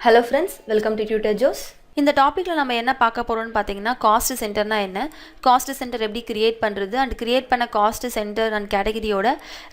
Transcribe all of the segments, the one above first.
Hello friends, welcome to Tutor Joes. இந்த டாப்பிக்கில் நம்ம என்ன பார்க்க போகிறோம்னு பார்த்தீங்கன்னா காஸ்ட் சென்டர்னா என்ன, காஸ்ட் சென்டர் எப்படி கிரியேட் பண்ணுறது அண்ட் கிரியேட் பண்ண காஸ்ட் சென்டர் அண்ட் கேட்டகரியோட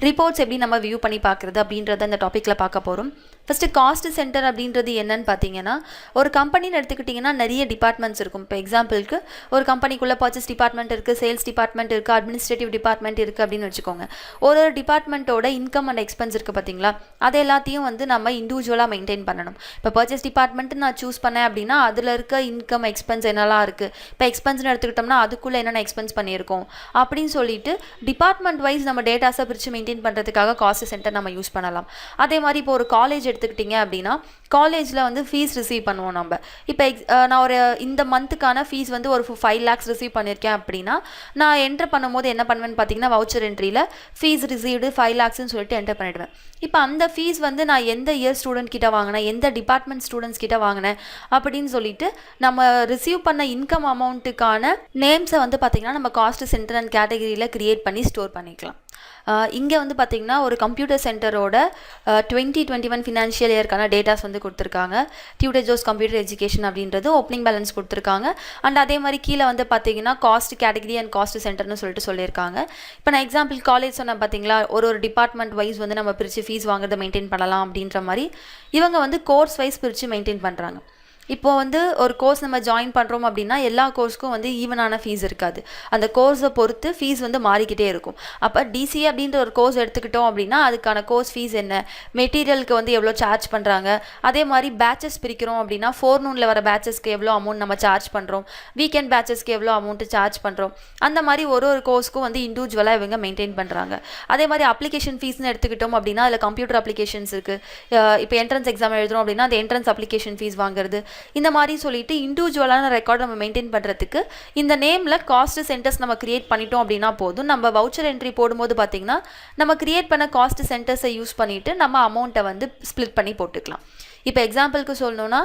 ரிப்போர்ட்ஸ் எப்படி நம்ம வியூ பண்ணி பார்க்குறது அப்படின்றத இந்த டாப்பிக்கில் பார்க்க போகிறோம். ஃபஸ்ட்டு காஸ்ட் சென்டர் அப்படின்றது என்னன்னு பார்த்தீங்கன்னா, ஒரு கம்பெனின்னு எடுத்துக்கிட்டிங்கன்னா நிறைய டிபார்ட்மெண்ட்ஸ் இருக்கும். இப்போ எக்ஸாம்பிளுக்கு ஒரு கம்பெனிக்குள்ளே பர்ச்சேஸ் டிபார்ட்மெண்ட் இருக்குது, சேல்ஸ் டிபார்ட்மெண்ட் இருக்குது, அட்மினிஸ்ட்ரேட்டிவ் டிபார்ட்மெண்ட் இருக்குது அப்படின்னு வச்சுக்கோங்க. ஒரு டிபார்ட்மெண்ட்டோட இன்கம் அண்ட் எக்ஸ்பென்ஸ் இருக்குது பார்த்தீங்களா, அது எல்லாத்தையும் நம்ம இண்டிவிஜுவலாக மெயின்டைன் பண்ணணும். இப்போ பர்ச்சேஸ் டிபார்ட்மெண்ட்டு நான் சூஸ் பண்ணேன் அப்படின்னா அதில் இருக்க இன்கம் எக்ஸ்பென்ஸ் என்னெல்லாம் இருக்குது, இப்போ எக்ஸ்பென்ஸ்னு எடுத்துக்கிட்டோம்னா அதுக்குள்ளே என்னென்ன எக்ஸ்பென்ஸ் பண்ணியிருக்கோம் அப்படின்னு சொல்லிட்டு டிபார்ட்மெண்ட் வைஸ் நம்ம டேட்டாஸை பிரித்து மெயின்டைன் பண்ணுறதுக்காக காஸ்ட் சென்டர் நம்ம யூஸ் பண்ணலாம். அதே மாதிரி இப்போ ஒரு காலேஜ் எடுத்துக்கிட்டிங்க அப்படின்னா காலேஜில் ஃபீஸ் ரிசீவ் பண்ணுவோம் நம்ம. இப்போ நான் ஒரு இந்த மந்த்துக்கான ஃபீஸ் ஒரு 5 lakhs ரிசீவ் பண்ணியிருக்கேன் அப்படின்னா நான் என்டர் பண்ணும்போது என்ன பண்ணுவேன்னு பார்த்தீங்கன்னா வவுச்சர் என்ட்ரியில் ஃபீஸ் ரிசீவ்டு 5 lakhsன்னு சொல்லிட்டு என்டர் பண்ணிவிடுவேன். இப்போ அந்த ஃபீஸ் நான் எந்த இயர் ஸ்டூடெண்ட் கிட்ட வாங்கினேன், எந்த டிபார்ட்மெண்ட் ஸ்டூடெண்ட்ஸ் கிட்ட வாங்கினேன் அப்படின்னு சொல்லிட்டு நம்ம ரிசீவ் பண்ண இன்கம் அமௌண்ட்டுக்கான நேம்ஸை பார்த்தீங்கன்னா நம்ம காஸ்ட் சென்டர் அண்ட் கேட்டகரியில் கிரியேட் பண்ணி ஸ்டோர் பண்ணிக்கலாம். இங்கே பார்த்தீங்கன்னா ஒரு கம்ப்யூட்டர் சென்டரோட 2021 ஃபினான்ஷியல் இயர்க்கான டேட்டாஸ் கொடுத்துருக்காங்க. டியூட்டர் ஜோஸ் கம்ப்யூட்டர் எஜுகேஷன் அப்படின்றது ஓப்பனிங் பேலன்ஸ் கொடுத்துருக்காங்க. அண்ட் அதே மாதிரி கீழே பார்த்தீங்கன்னா காஸ்ட் கேட்டகரி அண்ட் காஸ்ட் சென்டர்னு சொல்லிட்டு சொல்லியிருக்காங்க. இப்போ நான் எக்ஸாம்பிள் காலேஜ் சொன்னேன் பார்த்தீங்களா, ஒரு டிபார்ட்மெண்ட் வைஸ் நம்ம பிரித்து ஃபீஸ் வாங்குறதை மெயின்டைன் பண்ணலாம் அப்படின்ற மாதிரி இவங்க கோர்ஸ் வைஸ் பிரித்து மெயின்டைன் பண்ணுறாங்க. இப்போது ஒரு கோர்ஸ் நம்ம ஜாயின் பண்ணுறோம் அப்படின்னா எல்லா கோர்ஸ்க்கும் ஈவனான ஃபீஸ் இருக்காது. அந்த கோர்ஸை பொறுத்து ஃபீஸ் மாறிக்கிட்டே இருக்கும். அப்போ டிசிஏ அப்படின்ற ஒரு கோர்ஸ் எடுத்துக்கிட்டோம் அப்படின்னா அதுக்கான கோர்ஸ் ஃபீஸ் என்ன, மெட்டீரியலுக்கு எவ்வளோ சார்ஜ் பண்ணுறாங்க, அதே மாதிரி பேச்சஸ் பிரிக்கிறோம் அப்படின்னா ஃபோர்நூனில் வர பேச்சஸ்க்கு எவ்வளோ அமௌண்ட் நம்ம சார்ஜ் பண்ணுறோம், வீக்கெண்ட் பேச்சஸ்க்கு எவ்வளோ அமௌண்ட்டு சார்ஜ் பண்ணுறோம், அந்த மாதிரி ஒரு கோர்ஸ்க்கும் இண்டிவிஜுவலாக இவங்க மெயின்டைன் பண்ணுறாங்க. அதே மாதிரி அப்ளிகேஷன் ஃபீஸ்னு எடுத்துக்கிட்டோம் அப்படின்னா அதில் கம்ப்யூட்டர் அப்ளிகேஷன்ஸ் இருக்குது. இப்போ என்ட்ரன்ஸ் எக்ஸாம் எழுதுறோம் அப்படின்னா அந்த என்ட்ரன்ஸ் அப்ளிகேஷன் ஃபீஸ் வாங்குறது, இந்த மாதிரி சொல்லிட்டு இண்டிவிஜுவலான ரெக்கார்ட் நம்ம மெயின்டைன் பண்ணுறதுக்கு இந்த நேமில் காஸ்ட் சென்டர்ஸ் நம்ம கிரியேட் பண்ணிட்டோம் அப்படின்னா போதும். நம்ம வவுச்சர் என்ட்ரி போடும்போது பார்த்திங்கன்னா நம்ம கிரியேட் பண்ண காஸ்ட் சென்டர்ஸை யூஸ் பண்ணிவிட்டு நம்ம அமௌண்ட்டை ஸ்ப்ளிட் பண்ணி போட்டுக்கலாம். இப்போ எக்ஸாம்பிளுக்கு சொல்லணுன்னா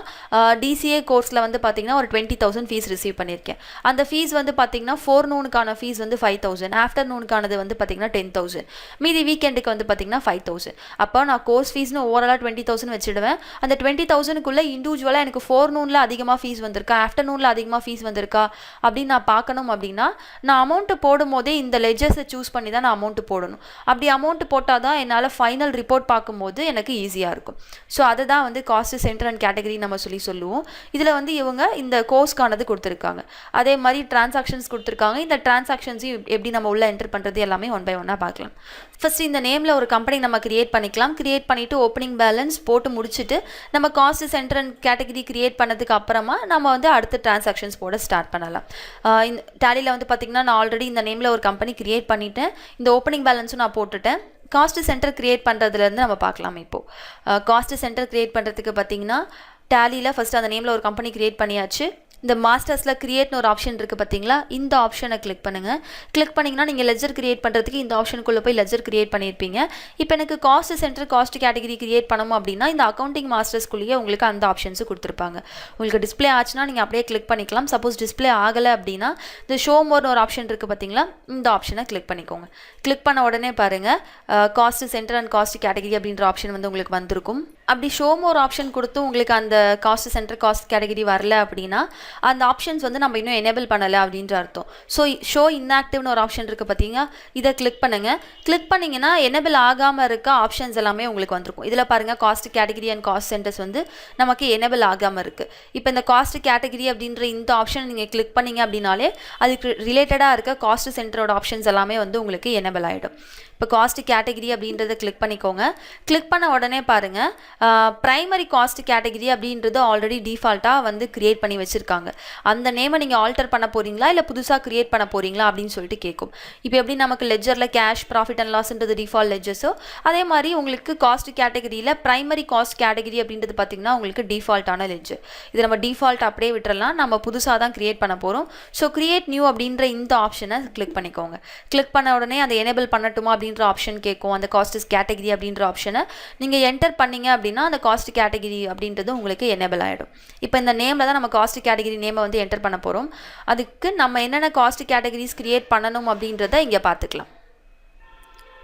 டிசிஏ கோர்ஸில் பார்த்திங்கன்னா ஒரு 20,000 ஃபீஸ் ரிசீவ் பண்ணியிருக்கேன். அந்த ஃபீஸ் பார்த்திங்கன்னா ஃபோர்நூனுக்கான ஃபீஸ் 5,000, ஆஃப்டர்நூனுக்கானது பார்த்திங்கன்னா 10,000, மீதி வீக்கெண்டுக்கு பார்த்திங்கன்னா 5,000. அப்போ நான் கோர்ஸ் ஃபீஸ்னு ஓவராலாக 20,000 வச்சுடுவேன். அந்த 20,000க்குள்ளே இண்டிவிஜுவலாக எனக்கு ஃபோர்நூனில் அதிகமாக ஃபீஸ் வந்திருக்கா, ஆஃப்டர்நூனில் அதிகமாக ஃபீஸ் வந்திருக்கா அப்படின்னு நான் பார்க்கணும் அப்படின்னா நான் அமௌண்ட்டு போடும் போதே இந்த லெஜர்ஸை சூஸ் பண்ணி தான் நான் அமௌண்ட்டு போடணும். அப்படி அமௌண்ட்டு போட்டால் தான் என்னால் ஃபைனல் ரிப்போர்ட் பார்க்கும்போது எனக்கு ஈஸியாக இருக்கும். ஸோ அதை தான் காஸ்ட் சென்டர் அண்ட் கேட்டகரி நம்ம சொல்லுவோம். இதில் இவங்க இந்த கோர்ஸ்க்கானது கொடுத்துருக்காங்க. அதே மாதிரி டிரான்சாக்ஷன்ஸ் கொடுத்துருக்காங்க. இந்த டிரான்சாக்ஷன்ஸையும் எப்படி நம்ம உள்ளே என்டர் பண்ணுறது எல்லாமே ஒன் பை ஒன்னாக பார்க்கலாம். ஃபர்ஸ்ட் இந்த நேமில் ஒரு கம்பெனி நம்ம கிரியேட் பண்ணிக்கலாம். கிரியேட் பண்ணிவிட்டு ஓப்பனிங் பேலன்ஸ் போட்டு முடிச்சுட்டு நம்ம cost centre and category create பண்ணதுக்கு அப்புறமா நம்ம அடுத்த டிரான்சாக்ஷன்ஸ் போட ஸ்டார்ட் பண்ணலாம். இந்த டேலியில் பார்த்திங்கன்னா நான் ஆல்ரெடி இந்த நேமில் ஒரு கம்பெனி கிரியேட் பண்ணிவிட்டேன். இந்த ஓப்பனிங் பேலன்ஸும் நான் போட்டுட்டேன். காஸ்ட் சென்டர் கிரியேட் பண்ணுறதுலேருந்து நம்ம பார்க்கலாம். இப்போது காஸ்ட் சென்டர் கிரியேட் பண்ணுறதுக்கு பார்த்திங்கன்னா டேலியில் ஃபஸ்ட்டு அந்த நேமில் ஒரு கம்பெனி கிரியேட் பண்ணியாச்சு. இந்த மாஸ்டர்ஸில் கிரியேட்னு ஒரு ஆப்ஷன் இருக்குது பார்த்தீங்களா, இந்த ஆப்ஷனை கிளிக் பண்ணுங்கள். கிளிக் பண்ணிங்கன்னா நீங்கள் லெஜர் கிரியேட் பண்ணுறதுக்கு இந்த ஆப்ஷனுக்குள்ளே போய் லெஜர் கிரியேட் பண்ணியிருப்பீங்க. இப்போ எனக்கு cost centre cost category create பண்ணணும் அப்படின்னா இந்த அக்கௌண்டிங் மாஸ்டர்ஸ்குள்ளேயே உங்களுக்கு அந்த ஆப்ஷன்ஸு கொடுத்துருப்பாங்க. உங்களுக்கு டிஸ்பிளே ஆச்சுன்னா நீங்கள் அப்படியே கிளிக் பண்ணிக்கலாம். சப்போஸ் டிஸ்பிளே ஆகலை அப்படின்னா இந்த ஷோ மோர்னு ஒரு ஆப்ஷன் இருக்குது பார்த்தீங்களா, இந்த ஆப்ஷனை கிளிக் பண்ணிக்கோங்க. கிளிக் பண்ண உடனே பாருங்கள் cost centre and cost category அப்படின்ற ஆப்ஷன் உங்களுக்கு வந்திருக்கும். அப்படி ஷோ மோர் ஆப்ஷன் கொடுத்து உங்களுக்கு அந்த காஸ்ட் சென்டர் காஸ்ட் கேட்டகரி வரல அப்படின்னா அந்த ஆப்ஷன்ஸ் நம்ம இன்னும் எனேபிள் பண்ணலை அப்படின்ற அர்த்தம். ஸோ ஷோ இன்ஆக்டிவ்னு ஒரு ஆப்ஷன் இருக்குது பார்த்தீங்க, இதை கிளிக் பண்ணுங்கள். கிளிக் பண்ணிங்கன்னா எனேபிள் ஆகாமல் இருக்க ஆப்ஷன்ஸ் எல்லாமே உங்களுக்கு வந்திருக்கும். இதில் பாருங்கள் cost category and cost centres நமக்கு எனேபிள் ஆகாமல் இருக்குது. இப்போ இந்த காஸ்ட் கேட்டகரி அப்படின்ற இந்த ஆப்ஷன் நீங்கள் கிளிக் பண்ணிங்க அப்படின்னாலே அதுக்கு ரிலேட்டடாக இருக்க காஸ்ட் சென்டரோட ஆப்ஷன்ஸ் எல்லாமே உங்களுக்கு எனேபிள் ஆகிடும். இப்போ காஸ்ட் கேட்டகரி அப்படின்றத கிளிக் பண்ணிக்கோங்க. கிளிக் பண்ண உடனே பாருங்கள் ப்ரைமரி காஸ்ட் கேட்டகரி அப்படின்றது ஆல்ரெடி டிஃபால்ட்டாக கிரியேட் பண்ணி வச்சுருக்காங்க. அந்த நேமை நீங்கள் ஆல்டர் பண்ண போகிறீங்களா இல்லை புதுசாக கிரியேட் பண்ண போகிறீங்களா அப்படின்னு சொல்லிட்டு கேட்கும். இப்போ எப்படி நமக்கு லெஜரில் கேஷ் ப்ராஃபிட் அண்ட் லாஸ்ன்றது டிஃபால்ட் லெஜர்ஸோ அதே மாதிரி உங்களுக்கு காஸ்ட் கேட்டகரியில் ப்ரைமரி காஸ்ட் கேட்டகரி அப்படின்றது பார்த்திங்கன்னா உங்களுக்கு டிஃபால்ட்டான லெஜர். இது நம்ம டிஃபால்ட் அப்படியே விட்டுறலாம், நம்ம புதுசாக தான் கிரியேட் பண்ண போகிறோம். ஸோ கிரியேட் நியூ அப்படின்ற இந்த ஆப்ஷனை கிளிக் பண்ணிக்கோங்க. கிளிக் பண்ண உடனே அதை எனேபிள் பண்ணட்டுமா அப்படின்ற ஆப்ஷன் கேட்கும். அந்த காஸ்ட் கேட்டகரி அப்படின்ற ஆப்ஷனை நீங்கள் என்டர் பண்ணீங்க அப்படின்னா அந்த காஸ்ட் கேட்டகரி அப்படின்றது உங்களுக்கு எனேபிள் ஆகிடும். இப்போ இந்த நேமில் தான் நம்ம காஸ்ட் கேட்டகரி நேமை என்டர் பண்ண போகிறோம். அதுக்கு நம்ம என்னென்ன காஸ்ட் கேட்டகரிஸ் கிரியேட் பண்ணணும் அப்படின்றத இங்கே பார்த்துக்கலாம்.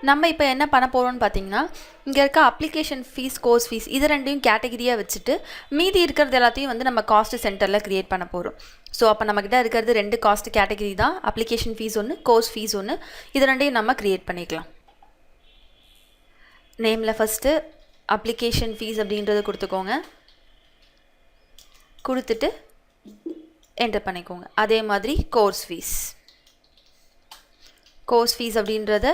நம்ம இப்போ என்ன பண்ண போகிறோம்னு பார்த்தீங்கன்னா, இங்கே இருக்க அப்ளிகேஷன் ஃபீஸ், கோர்ஸ் ஃபீஸ் இது ரெண்டையும் கேட்டகரியாக வச்சுட்டு மீதி இருக்கிறது எல்லாத்தையும் வந்து நம்ம காஸ்ட் சென்டரில் க்ரியேட் பண்ண போகிறோம். ஸோ அப்போ நம்மக்கிட்ட இருக்கிறது 2 காஸ்ட் கேட்டகரி தான். அப்ளிகேஷன் ஃபீஸ் ஒன்று, கோர்ஸ் ஃபீஸ் ஒன்று. இது ரெண்டையும் நம்ம க்ரியேட் பண்ணிக்கலாம். நேமில் ஃபஸ்ட்டு அப்ளிகேஷன் ஃபீஸ் அப்படின்றத கொடுத்துக்கோங்க. கொடுத்துட்டு என்டர் பண்ணிக்கோங்க. அதே மாதிரி கோர்ஸ் ஃபீஸ் அப்படின்றத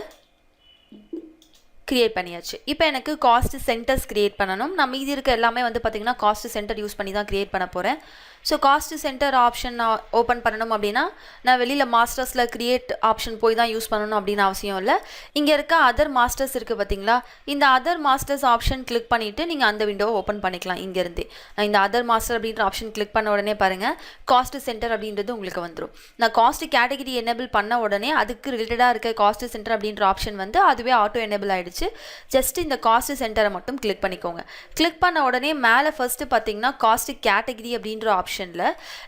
க்ரியேட் பண்ணியாச்சு. இப்போ எனக்கு காஸ்ட் சென்டர்ஸ் க்ரியேட் பண்ணணும். நான் மீதி இருக்க எல்லாமே வந்து பார்த்திங்கன்னா காஸ்ட் சென்டர் யூஸ் பண்ணி தான் க்ரியேட் பண்ண போகிறேன். ஸோ காஸ்ட் சென்டர் ஆப்ஷன் நான் ஓப்பன் பண்ணணும் அப்படின்னா நான் வெளியில் மாஸ்டர்ஸில் க்ரியேட் ஆப்ஷன் போய் தான் யூஸ் பண்ணணும் அப்படின்னு அவசியம் இல்லை. இங்கே இருக்க அதர் மாஸ்டர்ஸ் இருக்குது பார்த்தீங்களா, இந்த அதர் மாஸ்டர்ஸ் ஆப்ஷன் கிளிக் பண்ணிவிட்டு நீங்கள் அந்த விண்டோவை ஓப்பன் பண்ணிக்கலாம். இங்கேருந்தே நான் இந்த அதர் மாஸ்டர் அப்படின்ற ஆப்ஷன் கிளிக் பண்ண உடனே பாருங்கள் காஸ்ட் சென்டர் அப்படின்றது உங்களுக்கு வந்துடும். நான் காஸ்ட் கேட்டகரி எனேபிள் பண்ண உடனே அதுக்கு ரிலேட்டடாக இருக்க காஸ்ட் சென்டர் அப்படின்ற ஆப்ஷன் வந்து அதுவே ஆட்டோ எனேபிள் ஆகிடுச்சு. ஜஸ்ட் இந்த காஸ்ட் சென்டரை மட்டும் கிளிக் பண்ணிக்கோங்க. கிளிக் பண்ண உடனே மேலே ஃபஸ்ட்டு பார்த்தீங்கன்னா காஸ்ட் கேட்டகரி அப்படின்ற ஆப்ஷனில்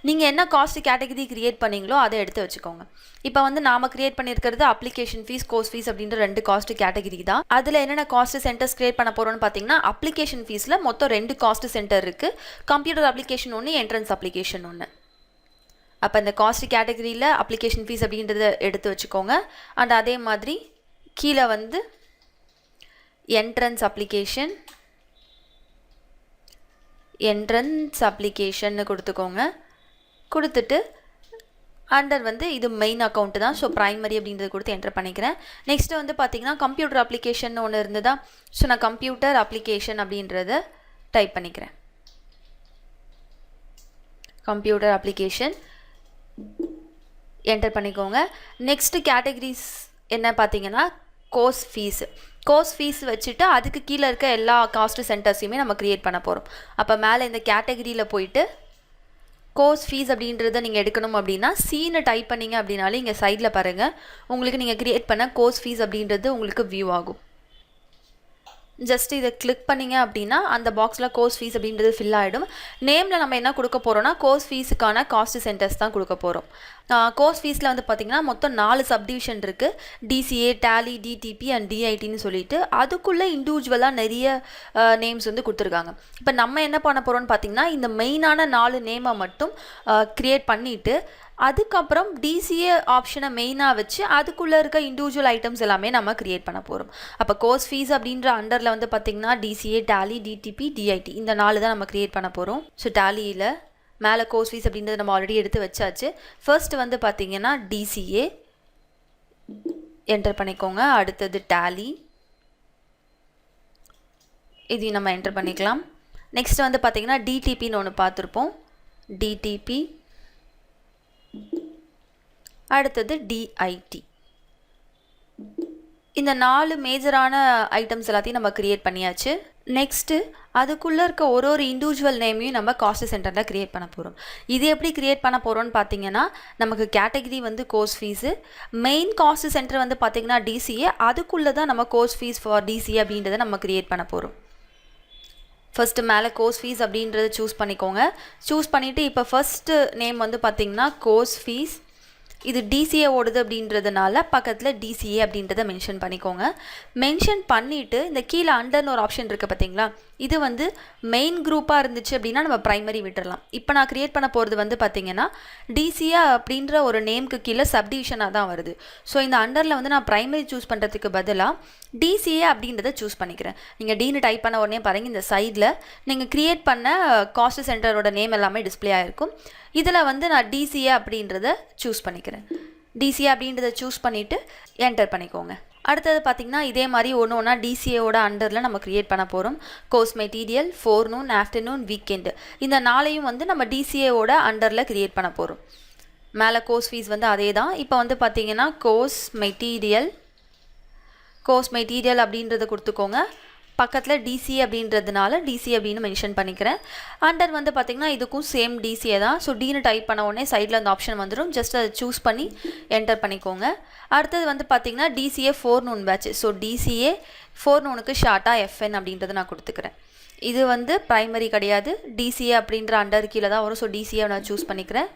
நீங்கள் என்ன காஸ்ட் கேட்டகரி க்ரியேட் பண்ணீங்களோ அதை எடுத்து வச்சுக்கோங்க. இப்போ வந்து நாம் க்ரியேட் பண்ணியிருக்கிறது அப்ளிகேஷன் ஃபீஸ், கோர்ஸ் ஃபீஸ் அப்படின்ற 2 காஸ்ட் கேட்டகரி தான். அதில் என்னென்ன காஸ்ட் சென்டர்ஸ் க்ரியேட் பண்ண போகிறோம்னு பார்த்தீங்கன்னா, அப்ளிகேஷன் ஃபீஸில் மொத்தம் 2 காஸ்ட் சென்டர் இருக்குது. கம்ப்யூட்டர் அப்ளிகேஷன் ஒன்று, என்ட்ரன்ஸ் அப்ளிகேஷன் ஒன்று. அப்போ இந்த காஸ்ட் கேட்டகரியில் அப்ளிகேஷன் ஃபீஸ் அப்படின்றத எடுத்து வச்சுக்கோங்க. அண்ட் அதே மாதிரி கீழே வந்து என்ட்ரன்ஸ் அப்ளிகேஷன்னு கொடுத்துக்கோங்க. கொடுத்துட்டு அண்டர் வந்து இது மெயின் அக்கௌண்ட்டு தான். ஸோ ப்ரைமரி அப்படின்றது கொடுத்து என்டர் பண்ணிக்கிறேன். நெக்ஸ்ட்டு வந்து பார்த்திங்கன்னா கம்ப்யூட்டர் அப்ளிகேஷன் ஒன்று இருந்ததா, ஸோ நான் கம்ப்யூட்டர் அப்ளிகேஷன் அப்படின்றத டைப் பண்ணிக்கிறேன். கம்ப்யூட்டர் அப்ளிகேஷன் என்டர் பண்ணிக்கோங்க. நெக்ஸ்ட்டு கேட்டகரிஸ் என்ன பார்த்தீங்கன்னா கோர்ஸ் ஃபீஸ் வச்சுட்டு அதுக்கு கீழே இருக்க எல்லா காஸ்ட் சென்டர்ஸையுமே நம்ம க்ரியேட் பண்ண போகிறோம். அப்போ மேலே இந்த கேட்டகரியில் போயிட்டு கோர்ஸ் ஃபீஸ் அப்படின்றத நீங்கள் எடுக்கணும் அப்படின்னா சீனை டைப் பண்ணிங்க அப்படின்னாலே இங்கே சைடில் பாருங்கள் உங்களுக்கு நீங்கள் க்ரியேட் பண்ண கோர்ஸ் ஃபீஸ் அப்படின்றது உங்களுக்கு வியூ ஆகும். ஜஸ்ட் இதை கிளிக் பண்ணிங்க அப்படின்னா அந்த பாக்ஸில் கோர்ஸ் ஃபீஸ் அப்படின்றது ஃபில் ஆகிடும். நேமில் நம்ம என்ன கொடுக்க போகிறோம்னா கோர்ஸ் ஃபீஸுக்கான காஸ்ட் சென்டர்ஸ் தான் கொடுக்க போகிறோம். கோர்ஸ் ஃபீஸில் வந்து பார்த்திங்கன்னா மொத்தம் 4 சப்டிவிஷன் இருக்குது. டிசிஏ, டேலி, டிடிபி அண்ட் டிஐடின்னு சொல்லிட்டு அதுக்குள்ளே இண்டிவிஜுவலாக நிறைய நேம்ஸ் வந்து கொடுத்துருக்காங்க. இப்போ நம்ம என்ன பண்ண போகிறோம்னு பார்த்திங்கன்னா இந்த மெயினான 4 நேமை மட்டும் க்ரியேட் பண்ணிவிட்டு அதுக்கப்புறம் டிசிஏ ஆப்ஷனை மெயினாக வச்சு அதுக்குள்ளே இருக்க இண்டிவிஜுவல் ஐட்டம்ஸ் எல்லாமே நம்ம க்ரியேட் பண்ண போகிறோம். அப்போ கோர்ஸ் ஃபீஸ் அப்படின்ற அண்டரில் வந்து பார்த்திங்கன்னா டிசிஏ, டேலி, டிடிபி, டிஐடி இந்த 4 தான் நம்ம க்ரியேட் பண்ண போகிறோம். ஸோ டேலியில் மேலே கோர்ஸ் ஃபீஸ் அப்படின்றத நம்ம ஆல்ரெடி எடுத்து வச்சாச்சு. ஃபர்ஸ்ட் வந்து பார்த்திங்கன்னா டிசிஏ என்டர் பண்ணிக்கோங்க. அடுத்தது டேலி, இதையும் நம்ம என்டர் பண்ணிக்கலாம். நெக்ஸ்ட் வந்து பார்த்திங்கன்னா டிடிபின்னு ஒன்று பார்த்துருப்போம், டிடிபி. அடுத்தது டிஐடி. இந்த 4 மேஜரான ஐட்டம்ஸ் எல்லாத்தையும் நம்ம க்ரியேட் பண்ணியாச்சு. நெக்ஸ்ட்டு அதுக்குள்ளே இருக்க ஒரு இண்டிவிஜுவல் நேமையும் நம்ம காஸ்ட் சென்டரில் க்ரியேட் பண்ண போகிறோம். இது எப்படி க்ரியேட் பண்ண போகிறோம்னு பார்த்தீங்கன்னா நமக்கு கேட்டகரி வந்து course fees, main cost centre வந்து பார்த்திங்கன்னா டிசிஏ, அதுக்குள்ளே தான் நம்ம கோர்ஸ் ஃபீஸ் ஃபார் டிசிஏ அப்படின்றத நம்ம க்ரியேட் பண்ண போகிறோம். ஃபஸ்ட்டு மேலே கோர்ஸ் ஃபீஸ் அப்படின்றத சூஸ் பண்ணிக்கோங்க. சூஸ் பண்ணிவிட்டு இப்போ ஃபஸ்ட்டு நேம் வந்து பார்த்திங்கன்னா கோர்ஸ் ஃபீஸ், இது டிசிஏ ஓடுது அப்படின்றதுனால பக்கத்தில் டிசிஏ அப்படின்றத மென்ஷன் பண்ணிக்கோங்க. மென்ஷன் பண்ணிவிட்டு இந்த கீழே அண்டர்னு ஒரு ஆப்ஷன் இருக்குது பார்த்தீங்களா, இது வந்து மெயின் குரூப்பாக இருந்துச்சு அப்படின்னா நம்ம ப்ரைமரி விட்டுடலாம். இப்போ நான் க்ரியேட் பண்ண போகிறது வந்து பார்த்திங்கன்னா டிசிஏ அப்படின்ற ஒரு நேமுக்கு கீழே சப்டிவிஷனாக தான் வருது. ஸோ இந்த அண்டரில் வந்து நான் ப்ரைமரி சூஸ் பண்ணுறதுக்கு பதிலாக டிசிஏ அப்படின்றத சூஸ் பண்ணிக்கிறேன். நீங்கள் டின்னு டைப் பண்ண உடனே பாருங்கள் இந்த சைடில் நீங்கள் க்ரியேட் பண்ண காஸ்ட் சென்டரோட நேம் எல்லாமே டிஸ்பிளே ஆகிருக்கும். இதில் வந்து நான் டிசிஏ அப்படின்றத சூஸ் பண்ணிக்கிறேன். டிசிஏ அப்படின்றத சூஸ் பண்ணிவிட்டு என்டர் பண்ணிக்கோங்க. அடுத்தது பார்த்திங்கன்னா இதே மாதிரி ஒன்று ஒன்றா டிசிஏவோட அண்டரில் நம்ம க்ரியேட் பண்ண போகிறோம். Course material, forenoon, afternoon, weekend இந்த 4ஐயும் வந்து நம்ம டிசிஏவோட அண்டரில் க்ரியேட் பண்ண போகிறோம். மேலே கோர்ஸ் ஃபீஸ் வந்து அதே தான். இப்போ வந்து பார்த்திங்கன்னா கோர்ஸ் மெட்டீரியல் அப்படின்றத கொடுத்துக்கோங்க. பக்கத்தில் டிசிஏ அப்படின்றதுனால டிசிஏ அப்படின்னு மென்ஷன் பண்ணிக்கிறேன். அண்டர் வந்து பார்த்திங்கன்னா இதுக்கும் சேம் டிசிஏ தான். ஸோ டின்னு டைப் பண்ண உடனே சைடில் அந்த ஆப்ஷன் வந்துடும். ஜஸ்ட் அதை சூஸ் பண்ணி என்டர் பண்ணிக்கோங்க. அடுத்தது வந்து பார்த்திங்கன்னா DCA forenoon batch. So DCA ஃபோர்நூனுக்கு ஷார்ட்டாக எஃப்என் அப்படின்றத நான் கொடுத்துக்கிறேன். இது வந்து ப்ரைமரி கிடையாது, டிசிஏ அப்படின்ற அண்டர் கீழே தான் வரும். ஸோ டிசிஏ நான் சூஸ் பண்ணிக்கிறேன்.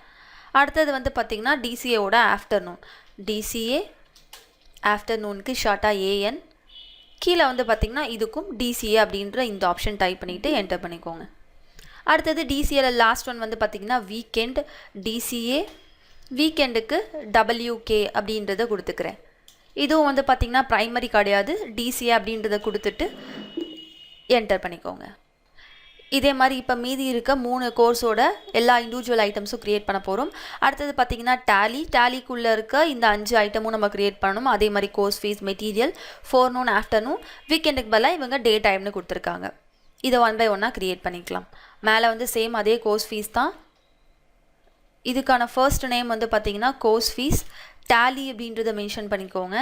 அடுத்தது வந்து பார்த்திங்கன்னா டிசிஏவோட ஆஃப்டர்நூன், டிசிஏ ஆஃப்டர்நூனுக்கு ஷார்ட்டாக ஏஎன். கீழே வந்து பார்த்திங்கன்னா இதுக்கும் டிசிஏ அப்படின்ற இந்த ஆப்ஷன் டைப் பண்ணிவிட்டு என்டர் பண்ணிக்கோங்க. அடுத்தது டிசிஏல லாஸ்ட் ஒன் வந்து பார்த்திங்கன்னா வீக்கெண்ட் டிசிஏ வீக்கெண்டுக்கு WK அப்படின்றத கொடுத்துக்கிறேன். இதுவும் வந்து பார்த்திங்கன்னா ப்ரைமரி கிடையாது, டிசிஏ அப்படின்றத கொடுத்துட்டு என்டர் பண்ணிக்கோங்க. இதே மாதிரி இப்போ மீதி இருக்க 3 கோர்ஸோட எல்லா இண்டிவிஜுவல் ஐட்டம்ஸும் க்ரியேட் பண்ண போகிறோம். அடுத்தது பார்த்திங்கன்னா டேலிக்குள்ளே இருக்க இந்த 5 ஐட்டமும் நம்ம க்ரியேட் பண்ணணும். அதே மாதிரி course fees, material, forenoon, afternoon, வீக்கெண்டுக்கு பதிலாக இவங்க டே டைம்னு கொடுத்துருக்காங்க. இதை 1 by 1 க்ரியேட் பண்ணிக்கலாம். மேலே வந்து சேம் அதே கோர்ஸ் ஃபீஸ் தான். இதுக்கான ஃபர்ஸ்ட் நேம் வந்து பார்த்திங்கன்னா கோர்ஸ் ஃபீஸ் டேலி அப்படின்றத மென்ஷன் பண்ணிக்கோங்க.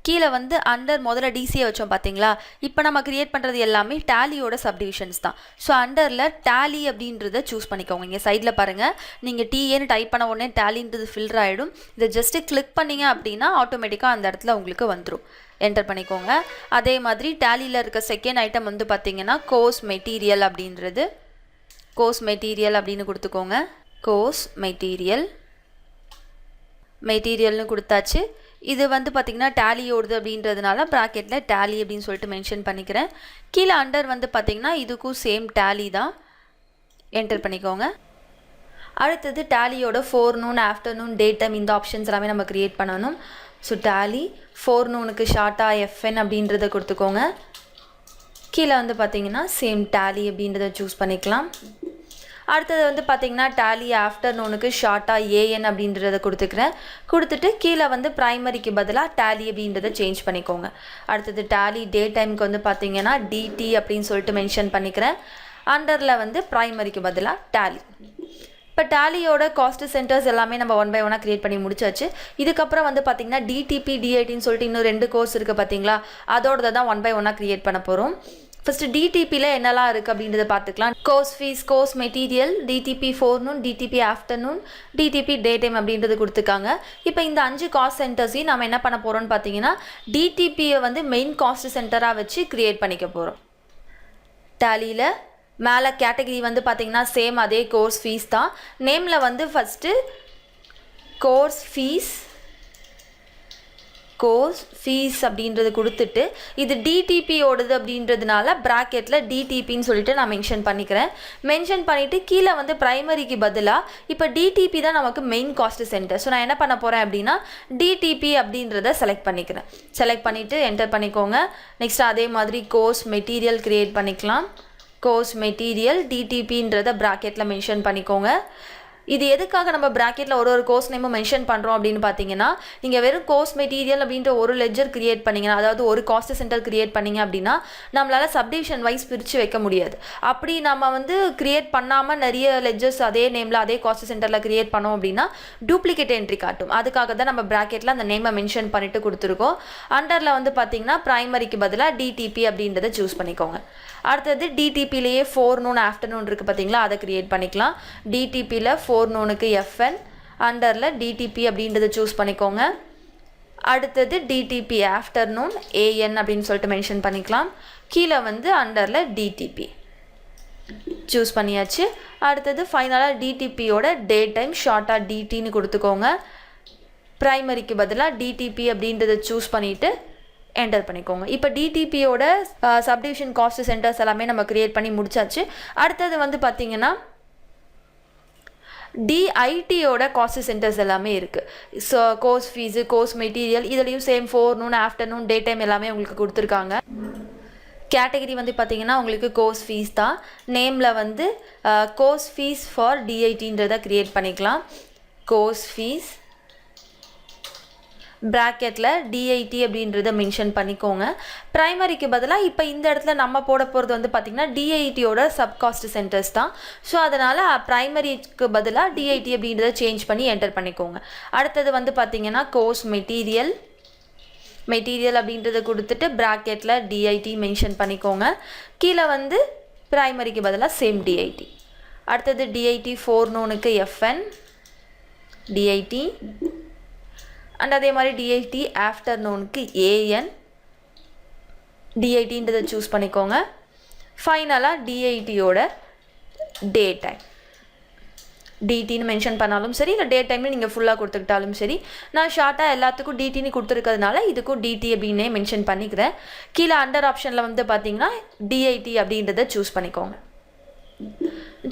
கீழே வந்து அண்டர் முதல்ல டிசிஏ வச்சோம் பார்த்தீங்களா, இப்போ நம்ம க்ரியேட் பண்ணுறது எல்லாமே டேலியோட சப்டிவிஷன்ஸ் தான். ஸோ அண்டரில் டேலி அப்படின்றத சூஸ் பண்ணிக்கோங்க. இங்கே சைடில் பாருங்கள், நீங்கள் டிஏன்னு டைப் பண்ண உடனே டேலின்றது ஃபில்டர் ஆகிடும். இதை ஜஸ்ட்டு கிளிக் பண்ணிங்க அப்படின்னா ஆட்டோமேட்டிக்காக அந்த இடத்துல உங்களுக்கு வந்துடும். என்டர் பண்ணிக்கோங்க. அதே மாதிரி டேலியில் இருக்க செகண்ட் ஐட்டம் வந்து பார்த்திங்கன்னா கோர்ஸ் மெட்டீரியல் அப்படின்றது. கோர்ஸ் மெட்டீரியல் அப்படின்னு கொடுத்துக்கோங்க. கோர்ஸ் மெட்டீரியல்னு கொடுத்தாச்சு. இது வந்து பார்த்திங்கன்னா டேலியோடுது அப்படின்றதுனால ப்ராக்கெட்டில் டேலி அப்படின்னு சொல்லிட்டு மென்ஷன் பண்ணிக்கிறேன். கீழே அண்டர் வந்து பார்த்திங்கன்னா இதுக்கும் சேம் டேலி தான். என்டர் பண்ணிக்கோங்க. அடுத்தது டேலியோட ஃபோர்நூன், ஆஃப்டர்நூன், டே டைம் இந்த ஆப்ஷன்ஸ் எல்லாமே நம்ம க்ரியேட் பண்ணணும். ஸோ டேலி ஃபோர்நூனுக்கு ஷார்ட்டாக FN அப்படின்றத கொடுத்துக்கோங்க. கீழே வந்து பார்த்திங்கன்னா சேம் டேலி அப்படின்றத சூஸ் பண்ணிக்கலாம். அடுத்தது வந்து பார்த்திங்கன்னா டேலி ஆஃப்டர்நூனுக்கு ஷார்ட்டாக AN அப்படின்றத கொடுத்துட்டு கீழே வந்து ப்ரைமரிக்கு பதிலாக டேலி அப்படின்றத சேஞ்ச் பண்ணிக்கோங்க. அடுத்தது டேலி டே டைமுக்கு வந்து பார்த்திங்கன்னா DT அப்படின்னு சொல்லிட்டு மென்ஷன் பண்ணிக்கிறேன். அண்டரில் வந்து ப்ரைமரிக்கு பதிலாக டேலி. இப்போ டேலியோட காஸ்ட் சென்டர்ஸ் எல்லாமே நம்ம 1 by 1 க்ரியேட் பண்ணி முடிச்சாச்சு. இதுக்கப்புறம் வந்து பார்த்திங்கன்னா DTP DITன்னு சொல்லிட்டு இன்னும் 2 கோர்ஸ் இருக்குது பார்த்தீங்களா, அதோட தான் 1 by 1 க்ரியேட் பண்ண போகிறோம். ஃபஸ்ட்டு டிடிபியில் என்னெல்லாம் இருக்குது அப்படின்றத பார்த்துக்கலாம். Course fees, course material, DTP forenoon, DTP afternoon, DTP day time அப்படின்றது கொடுத்துருக்காங்க. இப்போ இந்த 5 காஸ்ட் சென்டர்ஸையும் நம்ம என்ன பண்ண போகிறோம்னு பார்த்தீங்கன்னா டிடிபியை வந்து மெயின் காஸ்ட் சென்டராக வச்சு க்ரியேட் பண்ணிக்க போகிறோம். டேலியில் மேலே கேட்டகரி வந்து பார்த்திங்கன்னா சேம் அதே கோர்ஸ் ஃபீஸ் தான். நேமில் வந்து ஃபஸ்ட்டு கோர்ஸ் ஃபீஸ் அப்படின்றது கொடுத்துட்டு இது டிடிபியோடது அப்படின்றதுனால ப்ராக்கெட்டில் டிடிபின்னு சொல்லிட்டு நான் மென்ஷன் பண்ணிக்கிறேன். மென்ஷன் பண்ணிவிட்டு கீழே வந்து ப்ரைமரிக்கு பதிலாக இப்போ டிடிபி தான் நமக்கு மெயின் காஸ்ட் சென்டர். ஸோ நான் என்ன பண்ண போகிறேன் அப்படின்னா டிடிபி அப்படின்றத செலக்ட் பண்ணிக்கிறேன். செலக்ட் பண்ணிவிட்டு என்டர் பண்ணிக்கோங்க. நெக்ஸ்ட் அதே மாதிரி கோர்ஸ் மெட்டீரியல் க்ரியேட் பண்ணிக்கலாம். கோர்ஸ் மெட்டீரியல் டிடிபின்றத ப்ராக்கெட்டில் மென்ஷன் பண்ணிக்கோங்க. இது எதுக்காக நம்ம ப்ராக்கெட்டில் ஒரு கோர்ஸ் நேமும் மென்ஷன் பண்ணுறோம் அப்படின்னு பார்த்தீங்கன்னா, நீங்கள் வெறும் கோர்ஸ் மெட்டீரியல் அப்படின்ற ஒரு லெஜர் க்ரியேட் பண்ணிங்கன்னா, அதாவது ஒரு காஸ்ட் சென்டர் க்ரியேட் பண்ணிங்க அப்படின்னா நம்மளால் சப்டிவிஷன் வைஸ் பிரித்து வைக்க முடியாது. அப்படி நம்ம வந்து க்ரியேட் பண்ணாமல் நிறைய லெஜர்ஸ் அதே நேமில் அதே காஸ்ட் சென்டரில் க்ரியேட் பண்ணோம் அப்படின்னா டூப்ளிகேட் என்ட்ரி காட்டும். அதுக்காக தான் நம்ம ப்ராக்கெட்டில் அந்த நேமை மென்ஷன் பண்ணிவிட்டு கொடுத்துருக்கோம். அண்டரில் வந்து பார்த்திங்கன்னா ப்ரைமரிக்கு பதிலாக டிடிபி அப்படின்றத சூஸ் பண்ணிக்கோங்க. அடுத்தது டிடிபிலேயே ஃபோர்நூன், ஆஃப்டர்நூன் இருக்குது பார்த்தீங்களா, அதை க்ரியேட் பண்ணிக்கலாம். டிடிபியில் ஃபோர்நூனுக்கு FN, அண்டரில் டிடிபி அப்படின்றத சூஸ் பண்ணிக்கோங்க. அடுத்தது டிடிபி ஆஃப்டர்நூன் AN அப்படின்னு சொல்லிட்டு மென்ஷன் பண்ணிக்கலாம். கீழே வந்து அண்டரில் டிடிபி சூஸ் பண்ணியாச்சு. அடுத்தது ஃபைனலாக டிடிபியோட டே டைம் ஷார்ட்டாக DTன்னு கொடுத்துக்கோங்க. ப்ரைமரிக்கு பதிலாக டிடிபி அப்படின்றத சூஸ் பண்ணிவிட்டு என்டர் பண்ணிக்கோங்க. இப்போ டிடிபியோட சப்டிவிஷன் காஸ்ட் சென்டர்ஸ் எல்லாமே நம்ம க்ரியேட் பண்ணி முடிச்சாச்சு. அடுத்தது வந்து பார்த்திங்கன்னா டிஐடியோட காஸ்ட் சென்டர்ஸ் எல்லாமே இருக்குது. So course fees, course material இதுலேயும் same forenoon, afternoon, day time எல்லாமே உங்களுக்கு கொடுத்துருக்காங்க. கேட்டகரி வந்து பார்த்திங்கன்னா உங்களுக்கு கோர்ஸ் ஃபீஸ் தான். நேமில் வந்து கோர்ஸ் ஃபீஸ் ஃபார் டிஐடின்றதை க்ரியேட் பண்ணிக்கலாம். கோர்ஸ் ஃபீஸ் ப்ராக்கெட்டில் டிஐடி அப்படின்றத மென்ஷன் பண்ணிக்கோங்க. ப்ரைமரிக்கு பதிலாக இப்போ இந்த இடத்துல நம்ம போட போகிறது வந்து பார்த்திங்கன்னா டிஐடியோட சப்காஸ்ட் சென்டர்ஸ் தான். ஸோ அதனால் ப்ரைமரிக்கு பதிலாக டிஐடி அப்படின்றத சேஞ்ச் பண்ணி என்டர் பண்ணிக்கோங்க. அடுத்தது வந்து பார்த்திங்கன்னா கோர்ஸ் மெட்டீரியல் அப்படின்றத கொடுத்துட்டு ப்ராக்கெட்டில் டிஐடி மென்ஷன் பண்ணிக்கோங்க. கீழே வந்து ப்ரைமரிக்கு பதிலாக சேம் டிஐடி. அடுத்தது டிஐடி ஃபோர்நூனுக்கு FN டிஐடி அண்ட் அதே மாதிரி டிஐடி ஆஃப்டர்நூனுக்கு AN டிஐடின்றதை சூஸ் பண்ணிக்கோங்க. ஃபைனலாக டிஐடியோட டே டைம் டிடின்னு மென்ஷன் பண்ணாலும் சரி, இல்லை டேட் டைம்னு நீங்கள் ஃபுல்லாக கொடுத்துக்கிட்டாலும் சரி. நான் ஷார்ட்டாக எல்லாத்துக்கும் டிடின்னு கொடுத்துருக்கிறதுனால இதுக்கும் டிடி அப்படின்னே மென்ஷன் பண்ணிக்கிறேன். கீழே அண்டர் ஆப்ஷனில் வந்து பார்த்தீங்கன்னா டிஐடி அப்படின்றத சூஸ் பண்ணிக்கோங்க.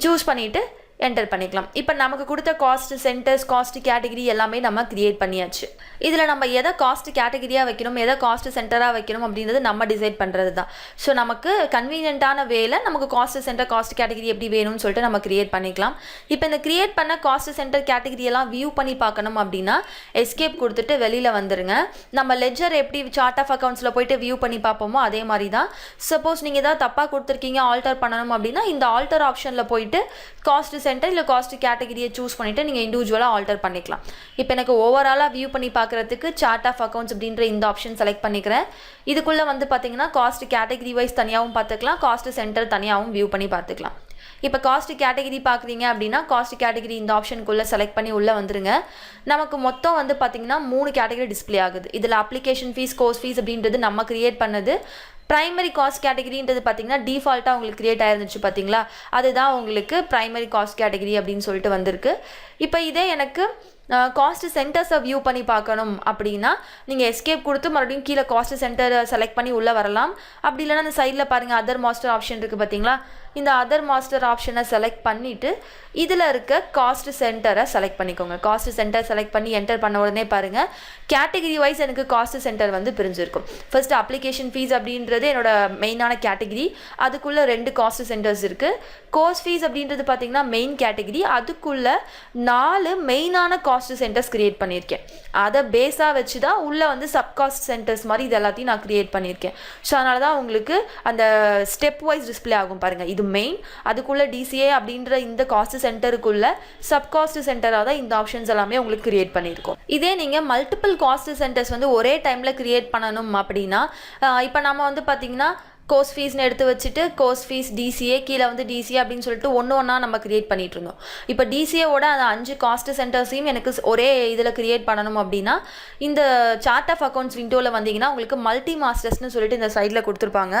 சூஸ் பண்ணிவிட்டு என்டர் பண்ணிக்கலாம். இப்போ நமக்கு கொடுத்த காஸ்ட் சென்டர்ஸ், காஸ்ட் கேட்டகிரி எல்லாமே நம்ம கிரியேட் பண்ணியாச்சு. இதில் நம்ம எதை காஸ்ட் கேட்டகிரியாக வைக்கணும், எதை காஸ்ட் சென்டராக வைக்கணும் அப்படின்றது நம்ம டிசைட் பண்ணுறது தான். ஸோ நமக்கு கன்வீனியன்ட்டான வேலை நமக்கு காஸ்ட் சென்டர், காஸ்ட் கேட்டகிரி எப்படி வேணும்னு சொல்லிட்டு நம்ம கிரியேட் பண்ணிக்கலாம். இப்போ இந்த கிரியேட் பண்ண காஸ்ட் சென்டர் கேட்டகிரியெல்லாம் வியூ பண்ணி பார்க்கணும் அப்படின்னா எஸ்கேப் கொடுத்துட்டு வெளியில் வந்துடுங்க. நம்ம லெட்ஜர் எப்படி சார்ட் ஆஃப் அக்கௌண்ட்ஸில் போயிட்டு வியூ பண்ணி பார்ப்போமோ அதே மாதிரி தான். சப்போஸ் நீங்கள் ஏதாவது தப்பாக கொடுத்துருக்கீங்க, ஆல்டர் பண்ணணும் அப்படின்னா இந்த ஆல்டர் ஆப்ஷனில் போயிட்டு காஸ்ட் சென்டர் இல்லை காஸ்ட் கேட்டகிரியை சூஸ் பண்ணிவிட்டு நீங்கள் இண்டிவிஜுவலாக ஆல்டர் பண்ணிக்கலாம். இப்போ எனக்கு ஓவராலாக வியூ பண்ணி பார்க்குறதுக்கு சார்ட் ஆஃப் அக்கௌண்ட்ஸ் அப்படின்ற இந்த ஆப்ஷன் செலக்ட் பண்ணிக்கிறேன். இதுக்குள்ளே வந்து பார்த்தீங்கன்னா காஸ்ட் கேட்டகிரி வைஸ் தனியாகவும் பார்த்துக்கலாம், காஸ்ட் சென்டர் தனியாகவும் வியூ பண்ணி பார்த்துக்கலாம். இப்போ காஸ்ட் கேட்டகிரி பார்க்குறீங்க அப்படின்னா காஸ்ட் கேட்டகிரி இந்த ஆப்ஷனுக்குள்ளே செலக்ட் பண்ணி உள்ளே வந்துருங்க. நமக்கு மொத்தம் வந்து பார்த்திங்கன்னா 3 கேட்டகிரி டிஸ்பிளே ஆகுது. இதில் அப்ளிகேஷன் ஃபீஸ், கோர்ஸ் ஃபீஸ் அப்படின்றது நம்ம கிரியேட் பண்ணது. ப்ரைமரி காஸ்ட் கேட்டகிரின்றது பார்த்தீங்கன்னா டிஃபால்ட்டாக உங்களுக்கு கிரியேட் ஆயிருந்துச்சு பார்த்தீங்களா, அதுதான் உங்களுக்கு ப்ரைமரி காஸ்ட் கேட்டகிரி அப்படின்னு சொல்லிட்டு வந்திருக்கு. இப்போ இதே எனக்கு காஸ்ட் சென்டர்ஸை வியூ பண்ணி பார்க்கணும் அப்படின்னா நீங்கள் எஸ்கேப் கொடுத்து மறுபடியும் கீழே காஸ்ட் சென்டரை செலக்ட் பண்ணி உள்ளே வரலாம். அப்படி இல்லைன்னா அந்த சைடில் பாருங்கள் அதர் மாஸ்டர் ஆப்ஷன் இருக்குது பார்த்தீங்களா, இந்த அதர் மாஸ்டர் ஆப்ஷனை செலக்ட் பண்ணிவிட்டு இதில் இருக்க காஸ்ட் சென்டரை செலக்ட் பண்ணிக்கோங்க. காஸ்ட் சென்டர் செலக்ட் பண்ணி என்டர் பண்ண உடனே பாருங்கள் கேட்டகிரி வைஸ் எனக்கு காஸ்ட் சென்டர் வந்து பிரிஞ்சிருக்கும். ஃபர்ஸ்ட் அப்ளிகேஷன் ஃபீஸ் அப்படின்றது என்னோட மெயினான கேட்டகிரி, அதுக்குள்ளே 2 காஸ்ட் சென்டர்ஸ் இருக்குது. கோர்ஸ் ஃபீஸ் அப்படின்றது பார்த்தீங்கன்னா மெயின் கேட்டகிரி, அதுக்குள்ளே 4 மெயினான காஸ்ட் சென்டர்ஸ் கிரியேட் பண்ணியிருக்கேன். அதை பேஸாக வச்சு தான் உள்ளே வந்து சப்காஸ்ட் சென்டர்ஸ் மாதிரி இது எல்லாத்தையும் நான் கிரியேட் பண்ணியிருக்கேன். ஸோ அதனால தான் உங்களுக்கு அந்த ஸ்டெப் வைஸ் டிஸ்பிளே ஆகும் பாருங்கள். இது மெயின், அதுக்குள்ளே டிசிஏ அப்படின்ற இந்த காஸ்ட் சென்டருக்குள்ள சப்காஸ்ட் சென்டராக தான் இந்த ஆப்ஷன்ஸ் எல்லாமே உங்களுக்கு கிரியேட் பண்ணியிருக்கோம். இதே நீங்கள் மல்டிபிள் காஸ்ட் சென்டர்ஸ் வந்து ஒரே டைமில் கிரியேட் பண்ணணும் அப்படின்னா இப்போ நம்ம வந்து பார்த்தீங்கன்னா கோர்ஸ் ஃபீஸ்னு எடுத்து வச்சுட்டு கோர்ஸ் ஃபீஸ் டிசிஏ கீழே வந்து டிசிஏ அப்படின்னு சொல்லிட்டு ஒன்றா நம்ம கிரியேட் பண்ணிட்டு இருந்தோம். இப்போ டிசிஏவோட அந்த 5 காஸ்ட் சென்டர்ஸையும் எனக்கு ஒரே இதில் கிரியேட் பண்ணணும் அப்படின்னா இந்த சார்ட் ஆஃப் அக்கௌண்ட்ஸ் விண்டோவில் வந்தீங்கன்னா உங்களுக்கு மல்டி மாஸ்டர்ஸ்னு சொல்லிட்டு இந்த சைடில் கொடுத்துருப்பாங்க.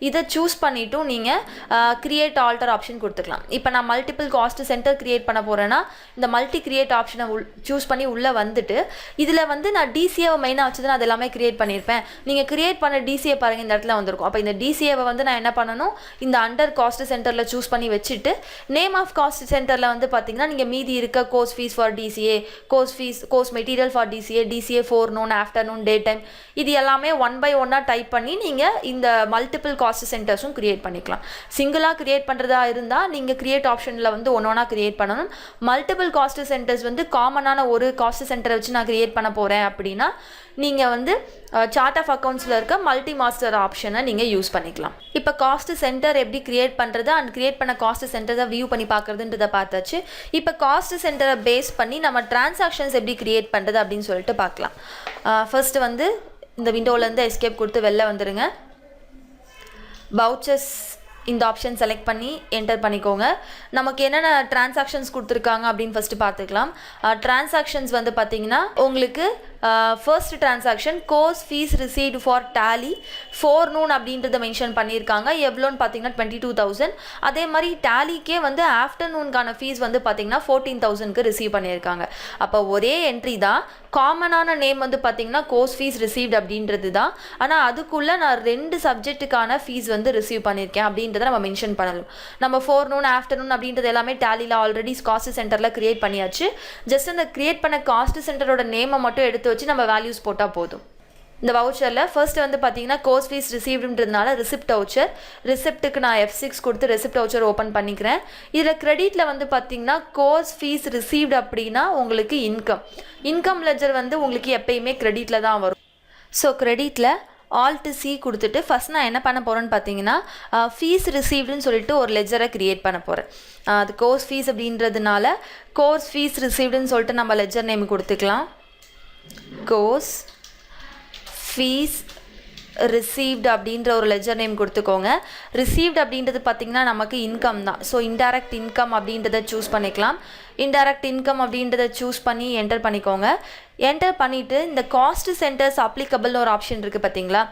இதை சூஸ் பண்ணிவிட்டும் நீங்கள் கிரியேட் ஆல்டர் ஆப்ஷன் கொடுத்துக்கலாம். இப்போ நான் மல்டிபிள் காஸ்ட் சென்டர் கிரியேட் பண்ண போகிறேன்னா இந்த மல்டி கிரியேட் ஆப்ஷனை சூஸ் பண்ணி உள்ளே வந்துட்டு இதில் வந்து நான் டிசிஏவை மெயினாக வச்சு தான் அது எல்லாமே கிரியேட் பண்ணியிருப்பேன். நீங்கள் கிரியேட் பண்ண டிசிஏ பாருங்கள் இந்த இடத்துல வந்திருக்கும். அப்போ இந்த டிசிஏவை வந்து நான் என்ன பண்ணணும், இந்த அண்டர் காஸ்ட் சென்டரில் சூஸ் பண்ணி வச்சுட்டு நேம் ஆஃப் காஸ்ட் சென்டரில் வந்து பார்த்தீங்கன்னா நீங்கள் மீதி இருக்க course fees for TCA, course material for TCA forenoon, afternoon, day time, இது எல்லாமே 1 by 1 டைப் பண்ணி நீங்கள் இந்த மல்டிபிள் காஸ்ட் சென்டர்ஸும் கிரியேட் பண்ணிக்கலாம். சிங்கிளாக கிரியேட் பண்ணுறதா இருந்தால் நீங்கள் கிரியேட் ஆப்ஷனில் வந்து ஒன்றா கிரியேட் பண்ணணும். மல்டிபிள் காஸ்ட் சென்டர்ஸ் வந்து காமனான ஒரு காஸ்ட் சென்டரை வச்சு நான் கிரியேட் பண்ண போகிறேன் அப்படின்னா நீங்கள் வந்து சார்ட் ஆஃப் அக்கௌண்ட்ஸில் இருக்க மல்டி மாஸ்டர் ஆப்ஷனை நீங்கள் யூஸ் பண்ணிக்கலாம். இப்போ காஸ்ட் சென்டர் எப்படி கிரியேட் பண்ணுறது அண்ட் கிரியேட் பண்ண காஸ்ட் சென்டரை வியூ பண்ணி பார்க்குறதுன்றதை பார்த்தாச்சு. இப்போ காஸ்ட் சென்டரை பேஸ் பண்ணி நம்ம டிரான்சாக்ஷன்ஸ் எப்படி கிரியேட் பண்ணுறது அப்படின்னு சொல்லிட்டு பார்க்கலாம். ஃபர்ஸ்ட்டு வந்து இந்த விண்டோவிலேருந்து எஸ்கேப் கொடுத்து வெளில வந்துடுங்க. வவுச்சர்ஸ் இந்த ஆப்ஷன் செலக்ட் பண்ணி என்டர் பண்ணிக்கோங்க. நமக்கு என்னென்ன டிரான்சாக்ஷன்ஸ் கொடுத்துருக்காங்க அப்படின்னு ஃபஸ்ட்டு பார்த்துக்கலாம். டிரான்சாக்ஷன்ஸ் வந்து பார்த்தீங்கன்னா உங்களுக்கு first transaction course fees received for Tally forenoon அப்படின்றத மென்ஷன் பண்ணியிருக்காங்க. எவ்வளோன்னு பார்த்தீங்கன்னா 22,000. அதே மாதிரி டேலிக்கே வந்து ஆஃப்டர்நூனுக்கான ஃபீஸ் வந்து பார்த்தீங்கன்னா 14,000க்கு ரிசீவ் பண்ணியிருக்காங்க. அப்போ ஒரே என்ட்ரி தான், காமனான நேம் வந்து பார்த்தீங்கன்னா கோர்ஸ் ஃபீஸ் ரிசீவ்டு அப்படின்றது தான். ஆனால் அதுக்குள்ளே நான் 2 சப்ஜெக்ட்டுக்கான ஃபீஸ் வந்து ரிசீவ் பண்ணியிருக்கேன் அப்படின்றத நம்ம மென்ஷன் பண்ணணும். நம்ம ஃபோர்நூன், ஆஃப்டர்நூன் அப்படின்றது எல்லாமே டேலியில் ஆல்ரெடி காஸ்ட் சென்டரில் கிரியேட் பண்ணியாச்சு. ஜஸ்ட் அந்த கிரியேட் பண்ண காஸ்ட் சென்டரோட நேமை மட்டும் எடுத்து வச்சு நம்ம வேல்யூஸ் போட்டால் போதும். இந்த வவுச்சரில் ஃபர்ஸ்ட் வந்து பார்த்தீங்கன்னா கோர்ஸ் ஃபீஸ் ரிசீவ்டுன்றதுனால ரிசிப்ட் வவுச்சர், ரிசிப்ட்டுக்கு நான் F6 கொடுத்து ரிசிப்ட் வவுச்சர் ஓப்பன் பண்ணிக்கிறேன். இதில் கிரெடிட்டில் வந்து பார்த்தீங்கன்னா கோர்ஸ் ஃபீஸ் ரிசீவ்டு அப்படின்னா உங்களுக்கு இன்கம் லெஜர் வந்து உங்களுக்கு எப்பயுமே கிரெடிட்டில் தான் வரும். ஸோ கிரெடிட்டில் Alt+C கொடுத்துட்டு ஃபஸ்ட் நான் என்ன பண்ண போகிறேன்னு பார்த்தீங்கன்னா ஃபீஸ் ரிசீவ்டுன்னு சொல்லிட்டு ஒரு லெஜரை க்ரியேட் பண்ண போகிறேன். அது கோர்ஸ் ஃபீஸ் அப்படின்றதுனால கோர்ஸ் ஃபீஸ் ரிசீவ்டுன்னு சொல்லிட்டு நம்ம லெஜர் நேம் கொடுத்துக்கலாம். கோர்ஸ் ஃபீஸ் ரிசீவ்டு அப்படின்ற ஒரு லெஜர் நேம் கொடுத்துக்கோங்க. ரிசீவ்டு அப்படின்றது பார்த்திங்கன்னா நமக்கு இன்கம் தான். ஸோ இன்டைரக்ட் இன்கம் அப்படின்றத சூஸ் பண்ணிக்கலாம். இன்டைரக்ட் இன்கம் அப்படின்றத சூஸ் பண்ணி என்டர் பண்ணிக்கோங்க. என்டர் பண்ணிவிட்டு இந்த காஸ்ட் சென்டர்ஸ் அப்ளிகபிள்னு ஒரு ஆப்ஷன் இருக்குது பார்த்தீங்களா,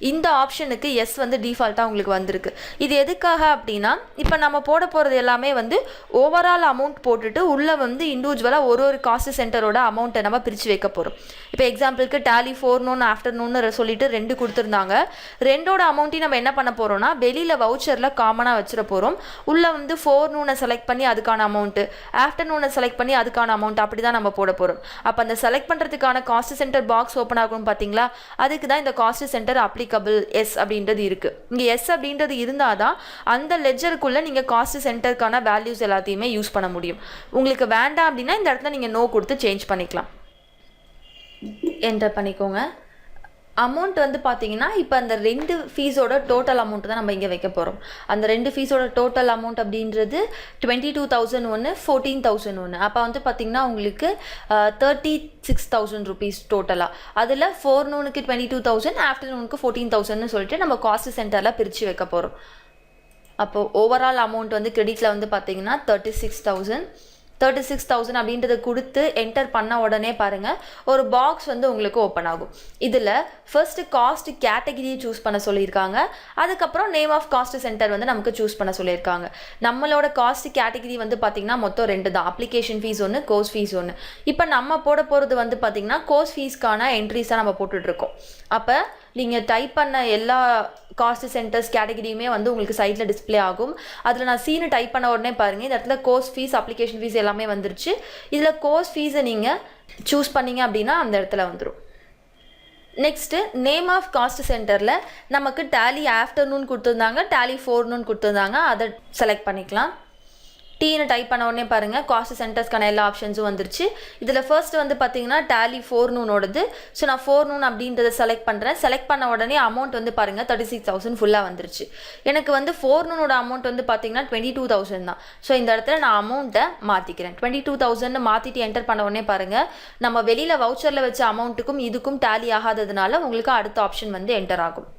இந்த ஆப்ஷனுக்கு எஸ் வந்து டிஃபால்ட்டாக உங்களுக்கு வந்திருக்கு. இது எதுக்காக அப்படின்னா, இப்போ நம்ம போட போகிறது எல்லாமே வந்து ஓவரால் அமௌண்ட் போட்டுட்டு உள்ளே வந்து இண்டிவிஜுவலாக ஒரு காஸ்ட் சென்டரோட அமௌண்ட்டை நம்ம பிரித்து வைக்க போகிறோம். இப்போ எக்ஸாம்பிளுக்கு டேலி ஃபோர்னூன் ஆஃப்டர்நூன்னு சொல்லிட்டு 2 கொடுத்துருந்தாங்க. 2ஓட அமௌண்ட்டையும் நம்ம என்ன பண்ண போகிறோம்னா, வெளியில் வவுச்சரில் காமனாக வச்சிட போகிறோம். உள்ளே வந்து ஃபோர்நூனை செலக்ட் பண்ணி அதுக்கான அமௌண்ட்டு, ஆஃப்டர்நூனை செலக்ட் பண்ணி அதுக்கான அமௌண்ட் அப்படி தான் நம்ம போட போகிறோம். அப்போ அந்த செலக்ட் பண்ணுறதுக்கான காஸ்ட் சென்டர் பாக்ஸ் ஓப்பன் ஆகும் பார்த்தீங்களா, அதுக்கு தான் இந்த காஸ்ட் சென்டர் அப்ளிகபிள் எஸ் அப்படின்றது இருக்குது. இங்கே எஸ் அப்படின்றது இருந்தால் தான் அந்த லெஜருக்குள்ளே நீங்கள் காஸ்ட் சென்டருக்கான வேல்யூஸ் எல்லாத்தையுமே யூஸ் பண்ண முடியும். உங்களுக்கு வேண்டாம் அப்படின்னா இந்த இடத்துல நீங்கள் நோ கொடுத்து சேஞ்ச் பண்ணிக்கலாம். என்டர் பண்ணிக்கோங்க. அமௌண்ட் வந்து பார்த்தீங்கன்னா இப்போ அந்த 2 ஃபீஸோட டோட்டல் அமௌண்ட் தான் நம்ம இங்கே வைக்க போகிறோம். அந்த 2 ஃபீஸோட டோட்டல் அமௌண்ட் அப்படின்றது 22,000 ஒன்று, 14,000 ஒன்று. அப்போ வந்து பார்த்திங்கன்னா உங்களுக்கு 36,000 ருபீஸ் டோட்டலாக. அதில் ஃபோர்நூனுக்கு 22,000, ஆஃப்டர்நூனுக்கு 14,000ன்னு சொல்லிட்டு நம்ம காஸ்ட் சென்டரில் பிரித்து வைக்க போகிறோம். அப்போது ஓவரால் அமௌண்ட் வந்து கிரெடிட்டில் வந்து பார்த்திங்கன்னா 36,000 அப்படின்றத கொடுத்து என்டர் பண்ண உடனே பாருங்கள் ஒரு பாக்ஸ் வந்து உங்களுக்கு ஓப்பன் ஆகும். இதில் ஃபர்ஸ்ட்டு காஸ்ட் கேட்டகிரியை சூஸ் பண்ண சொல்லியிருக்காங்க. அதுக்கப்புறம் நேம் ஆஃப் காஸ்ட் சென்டர் வந்து நமக்கு சூஸ் பண்ண சொல்லியிருக்காங்க. நம்மளோட காஸ்ட் கேட்டகிரி வந்து பார்த்திங்கன்னா மொத்தம் 2 தான். அப்ளிகேஷன் ஃபீஸ் ஒன்று, கோர்ஸ் ஃபீஸ் ஒன்று. இப்போ நம்ம போட போகிறது வந்து பார்த்திங்கன்னா கோர்ஸ் ஃபீஸ்க்கான என்ட்ரிஸாக நம்ம போட்டுட்ருக்கோம். அப்போ நீங்கள் டைப் பண்ண எல்லா காஸ்ட் சென்டர்ஸ் கேட்டகிரியுமே வந்து உங்களுக்கு சைட்டில் டிஸ்பிளே ஆகும். அதில் நான் சீனு டைப் பண்ண உடனே பாருங்கள் இந்த இடத்துல கோர்ஸ் ஃபீஸ், அப்ளிகேஷன் ஃபீஸ் எல்லாமே வந்துருச்சு. இதில் கோர்ஸ் ஃபீஸை நீங்கள் சூஸ் பண்ணிங்க அப்படின்னா அந்த இடத்துல வந்துடும். நெக்ஸ்ட்டு நேம் ஆஃப் காஸ்ட் சென்டரில் நமக்கு டேலி ஆஃப்டர்நூன் கொடுத்துருந்தாங்க, டேலி ஃபோர்நூன் கொடுத்துருந்தாங்க. அதை செலக்ட் பண்ணிக்கலாம். டீன்னு டைப் பண்ண உடனே பாருங்கள் காஸ்ட் சென்டர்ஸ்க்கான எல்லா ஆப்ஷன்ஸும் வந்துருச்சு. இதில் ஃபர்ஸ்ட் வந்து பார்த்தீங்கன்னா டேலி ஃபோர்நூனோடது. ஸோ நான் ஃபோர்நூன் அப்படின்றத செலக்ட் பண்ணுறேன். செலக்ட் பண்ண உடனே அமௌண்ட் வந்து பாருங்கள் 36,000 ஃபுல்லாக வந்துருச்சு. எனக்கு வந்து ஃபோர்நூனோட அமௌண்ட் வந்து பார்த்தீங்கன்னா 22,000 தான். ஸோ இந்த இடத்துல நான் அமௌண்ட்டை மாற்றிக்கிறேன். 22,000 மாற்றிட்டு என்டர் பண்ண உடனே பாருங்கள் நம்ம வெளியில் வவுச்சரில் வச்ச அமௌண்ட்டுக்கும் இதுக்கும் டேலி ஆகாததுனால உங்களுக்கு அடுத்த ஆப்ஷன் வந்து என்டர் ஆகும்.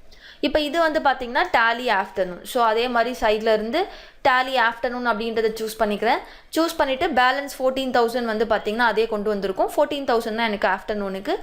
இப்போ இது வந்து பார்த்திங்கன்னா டேலி ஆஃப்டர்நூன். ஸோ அதே மாதிரி சைடில் இருந்து டேலி ஆஃப்டர்நூன் அப்படின்றத சூஸ் பண்ணிக்கிறேன். சூஸ் பண்ணிவிட்டு பேலன்ஸ் 14,000 வந்து பார்த்திங்கன்னா அதே கொண்டு வந்திருக்கும். 14,000 தான் எனக்கு ஆஃப்டர்நூனுக்கு.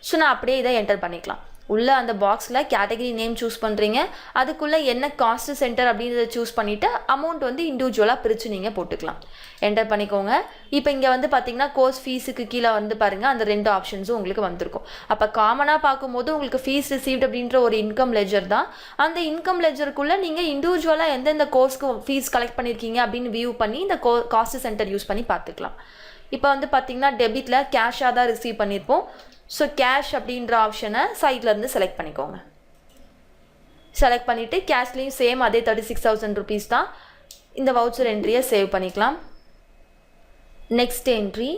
ஸோ நான் அப்படியே இதை என்டர் பண்ணிக்கலாம். உள்ளே அந்த பாக்ஸில் கேட்டகரி நேம் சூஸ் பண்ணுறீங்க. அதுக்குள்ளே என்ன காஸ்ட் சென்டர் அப்படின்றத சூஸ் பண்ணிவிட்டு அமௌண்ட் வந்து இண்டிவிஜுவலாக பிரித்து நீங்கள் போட்டுக்கலாம். என்டர் பண்ணிக்கோங்க. இப்போ இங்கே வந்து பார்த்திங்கன்னா கோர்ஸ் ஃபீஸுக்கு கீழே வந்து பாருங்கள் அந்த 2 ஆப்ஷன்ஸும் உங்களுக்கு வந்திருக்கும். அப்போ காமனாக பார்க்கும்போது உங்களுக்கு ஃபீஸ் ரிசீவ்ட் அப்படின்ற ஒரு இன்கம் லெஜர் தான். அந்த இன்கம் லெஜருக்குள்ளே நீங்கள் இண்டிவிஜுவலாக எந்தெந்த கோர்ஸ்க்கு ஃபீஸ் கலெக்ட் பண்ணியிருக்கீங்க அப்படின்னு வியூ பண்ணி இந்த காஸ்ட் சென்டர் யூஸ் பண்ணி பார்த்துக்கலாம். இப்போ வந்து பார்த்திங்கன்னா டெபிட்டில் கேஷாக தான் ரிசீவ் பண்ணியிருப்போம். ஸோ கேஷ் அப்படின்ற ஆப்ஷனை சைட்லேருந்து செலக்ட் பண்ணிக்கோங்க. செலக்ட் பண்ணிவிட்டு கேஷ்லேயும் சேம் அதே 36,000 ருபீஸ் தான். இந்த வவுச்சர் என்ட்ரியை சேவ் பண்ணிக்கலாம். Next entry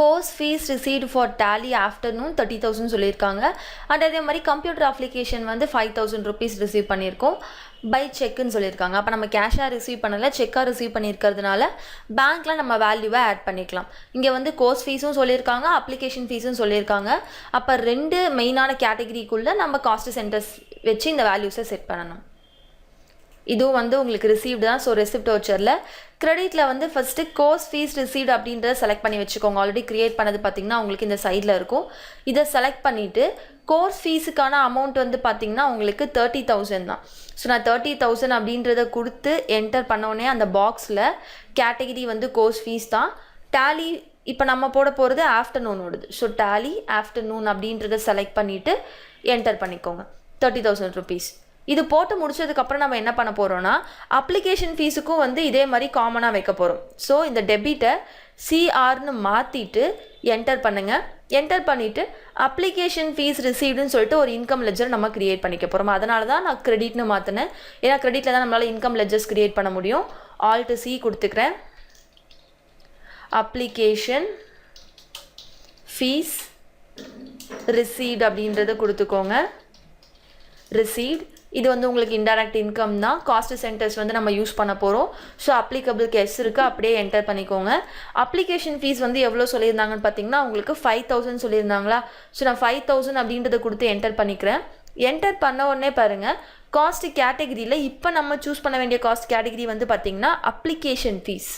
course fees received for Tally afternoon 30,000 சொல்லியிருக்காங்க. அண்ட் அதே மாதிரி கம்ப்யூட்டர் அப்ளிகேஷன் வந்து 5,000 ருபீஸ் ரிசீவ் பண்ணியிருக்கோம். பை செக்குன்னு சொல்லியிருக்காங்க. அப்போ நம்ம கேஷாக ரிசீவ் பண்ணலை, செக்காக ரிசீவ் பண்ணியிருக்கிறதுனால பேங்க்கில் நம்ம வேல்யூவை ஆட் பண்ணிக்கலாம். இங்கே வந்து கோர்ஸ் ஃபீஸும் சொல்லியிருக்காங்க, அப்ளிகேஷன் ஃபீஸும் சொல்லியிருக்காங்க. அப்போ 2 மெயினான கேட்டகிரிக்குள்ளே நம்ம காஸ்ட் சென்டர்ஸ் வச்சு இந்த வேல்யூஸை செட் பண்ணணும். இதுவும் வந்து உங்களுக்கு ரிசீவ்டு தான். ஸோ ரெசிப்ட் வவுச்சரில் கிரெடிட்டில் வந்து ஃபஸ்ட்டு கோர்ஸ் ஃபீஸ் ரிசீவ்டு அப்படின்றத செலக்ட் பண்ணி வச்சுக்கோங்க. ஆல்ரெடி க்ரியேட் பண்ணது பார்த்திங்கன்னா உங்களுக்கு இந்த சைடில் இருக்கும். இதை செலக்ட் பண்ணிவிட்டு கோர்ஸ் ஃபீஸுக்கான அமௌண்ட் வந்து பார்த்திங்கன்னா உங்களுக்கு 30,000 தான். ஸோ நான் 30,000 அப்படின்றத கொடுத்து என்டர் பண்ணோடனே அந்த பாக்ஸில் கேட்டகிரி வந்து கோர்ஸ் ஃபீஸ் தான். டேலி இப்போ நம்ம போட போகிறது ஆஃப்டர்நூனோடது. ஸோ டேலி ஆஃப்டர்நூன் அப்படின்றத செலக்ட் பண்ணிவிட்டு என்டர் பண்ணிக்கோங்க. 30,000 ருபீஸ். இது போட்டு முடிச்சதுக்கப்புறம் நம்ம என்ன பண்ண போகிறோன்னா அப்ளிகேஷன் ஃபீஸுக்கும் வந்து இதே மாதிரி காமனாக வைக்க போகிறோம். ஸோ இந்த டெபிட்டை சிஆர்னு மாற்றிட்டு என்டர் பண்ணுங்கள். என்டர் பண்ணிவிட்டு அப்ளிகேஷன் ஃபீஸ் ரிசீவ்டுன்னு சொல்லிட்டு ஒரு இன்கம் லெஜர் நம்ம க்ரியேட் பண்ணிக்க போகிறோம். அதனால தான் நான் கிரெடிட்னு மாற்றினேன். ஏன்னா கிரெடிட்டில் தான் நம்மளால் இன்கம் லெஜர்ஸ் க்ரியேட் பண்ண முடியும். ஆல்ட் சி கொடுத்துக்கிறேன். அப்ளிகேஷன் ஃபீஸ் ரிசீவ்டு அப்படின்றத கொடுத்துக்கோங்க. ரிசீவ்ட் இது வந்து உங்களுக்கு இன்டைரக்ட் இன்கம் தான். காஸ்ட் சென்டர்ஸ் வந்து நம்ம யூஸ் பண்ண போகிறோம். ஸோ அப்ளிகபிள் கேஸ் இருக்குது, அப்படியே என்டர் பண்ணிக்கோங்க. அப்ளிகேஷன் ஃபீஸ் வந்து எவ்வளோ சொல்லியிருந்தாங்கன்னு பார்த்தீங்கன்னா உங்களுக்கு 5,000 சொல்லியிருந்தாங்களா. ஸோ நான் 5,000 அப்படின்றத கொடுத்து என்டர் பண்ணிக்கிறேன். என்டர் பண்ண உடனே பாருங்கள் காஸ்ட் கேட்டகிரியில் இப்போ நம்ம சூஸ் பண்ண வேண்டிய காஸ்ட் கேட்டகிரி வந்து பார்த்திங்கன்னா அப்ளிகேஷன் ஃபீஸ்.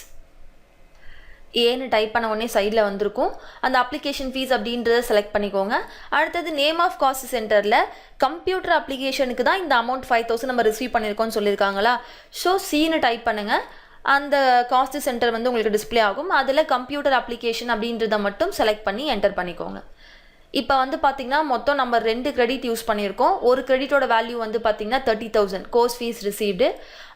ஏன்னு டைப் பண்ண உடனே சைடில் வந்திருக்கும். அந்த அப்ளிகேஷன் ஃபீஸ் அப்படின்றத செலக்ட் பண்ணிக்கோங்க. அடுத்தது நேம் ஆஃப் காஸ்ட் சென்டரில் கம்ப்யூட்டர் அப்ளிகேஷனுக்கு தான் இந்த அமௌண்ட் 5000 நம்ம ரிசீவ் பண்ணியிருக்கோம்னு சொல்லியிருக்காங்களா. ஸோ சீனு டைப் பண்ணுங்கள். அந்த காஸ்ட் சென்டர் வந்து உங்களுக்கு டிஸ்பிளே ஆகும். அதில் கம்ப்யூட்டர் அப்ளிகேஷன் அப்படின்றத மட்டும் செலக்ட் பண்ணி என்டர் பண்ணிக்கோங்க. இப்போ வந்து பார்த்திங்கன்னா மொத்தம் நம்ம 2 கிரெடிட் யூஸ் பண்ணியிருக்கோம். ஒரு கிரெடிட்டோட வேல்யூ வந்து பார்த்திங்கன்னா 30,000 கோர்ஸ் ஃபீஸ் ரிசீவ்டு.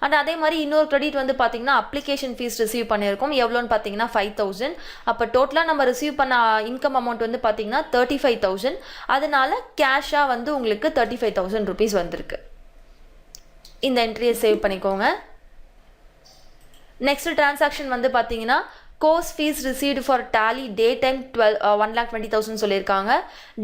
அண்ட் அதே மாதிரி இன்னொரு கிரெடிட் வந்து பார்த்திங்கன்னா அப்ளிகேஷன் ஃபீஸ் ரிசீவ் பண்ணியிருக்கோம். எவ்வளோன்னு பார்த்தீங்கன்னா 5,000. அப்போ டோட்டலாக நம்ம ரிசீவ் பண்ண இன்கம் அமௌண்ட் வந்து பார்த்திங்கன்னா 35,000. அதனால கேஷாக வந்து உங்களுக்கு 35,000 ருபீஸ் வந்திருக்கு. இந்த என்ட்ரியை சேவ் பண்ணிக்கோங்க. நெக்ஸ்ட் டிரான்சாக்ஷன் வந்து பார்த்தீங்கன்னா course fees received for Tally day time 1,20,000 சொல்லியிருக்காங்க.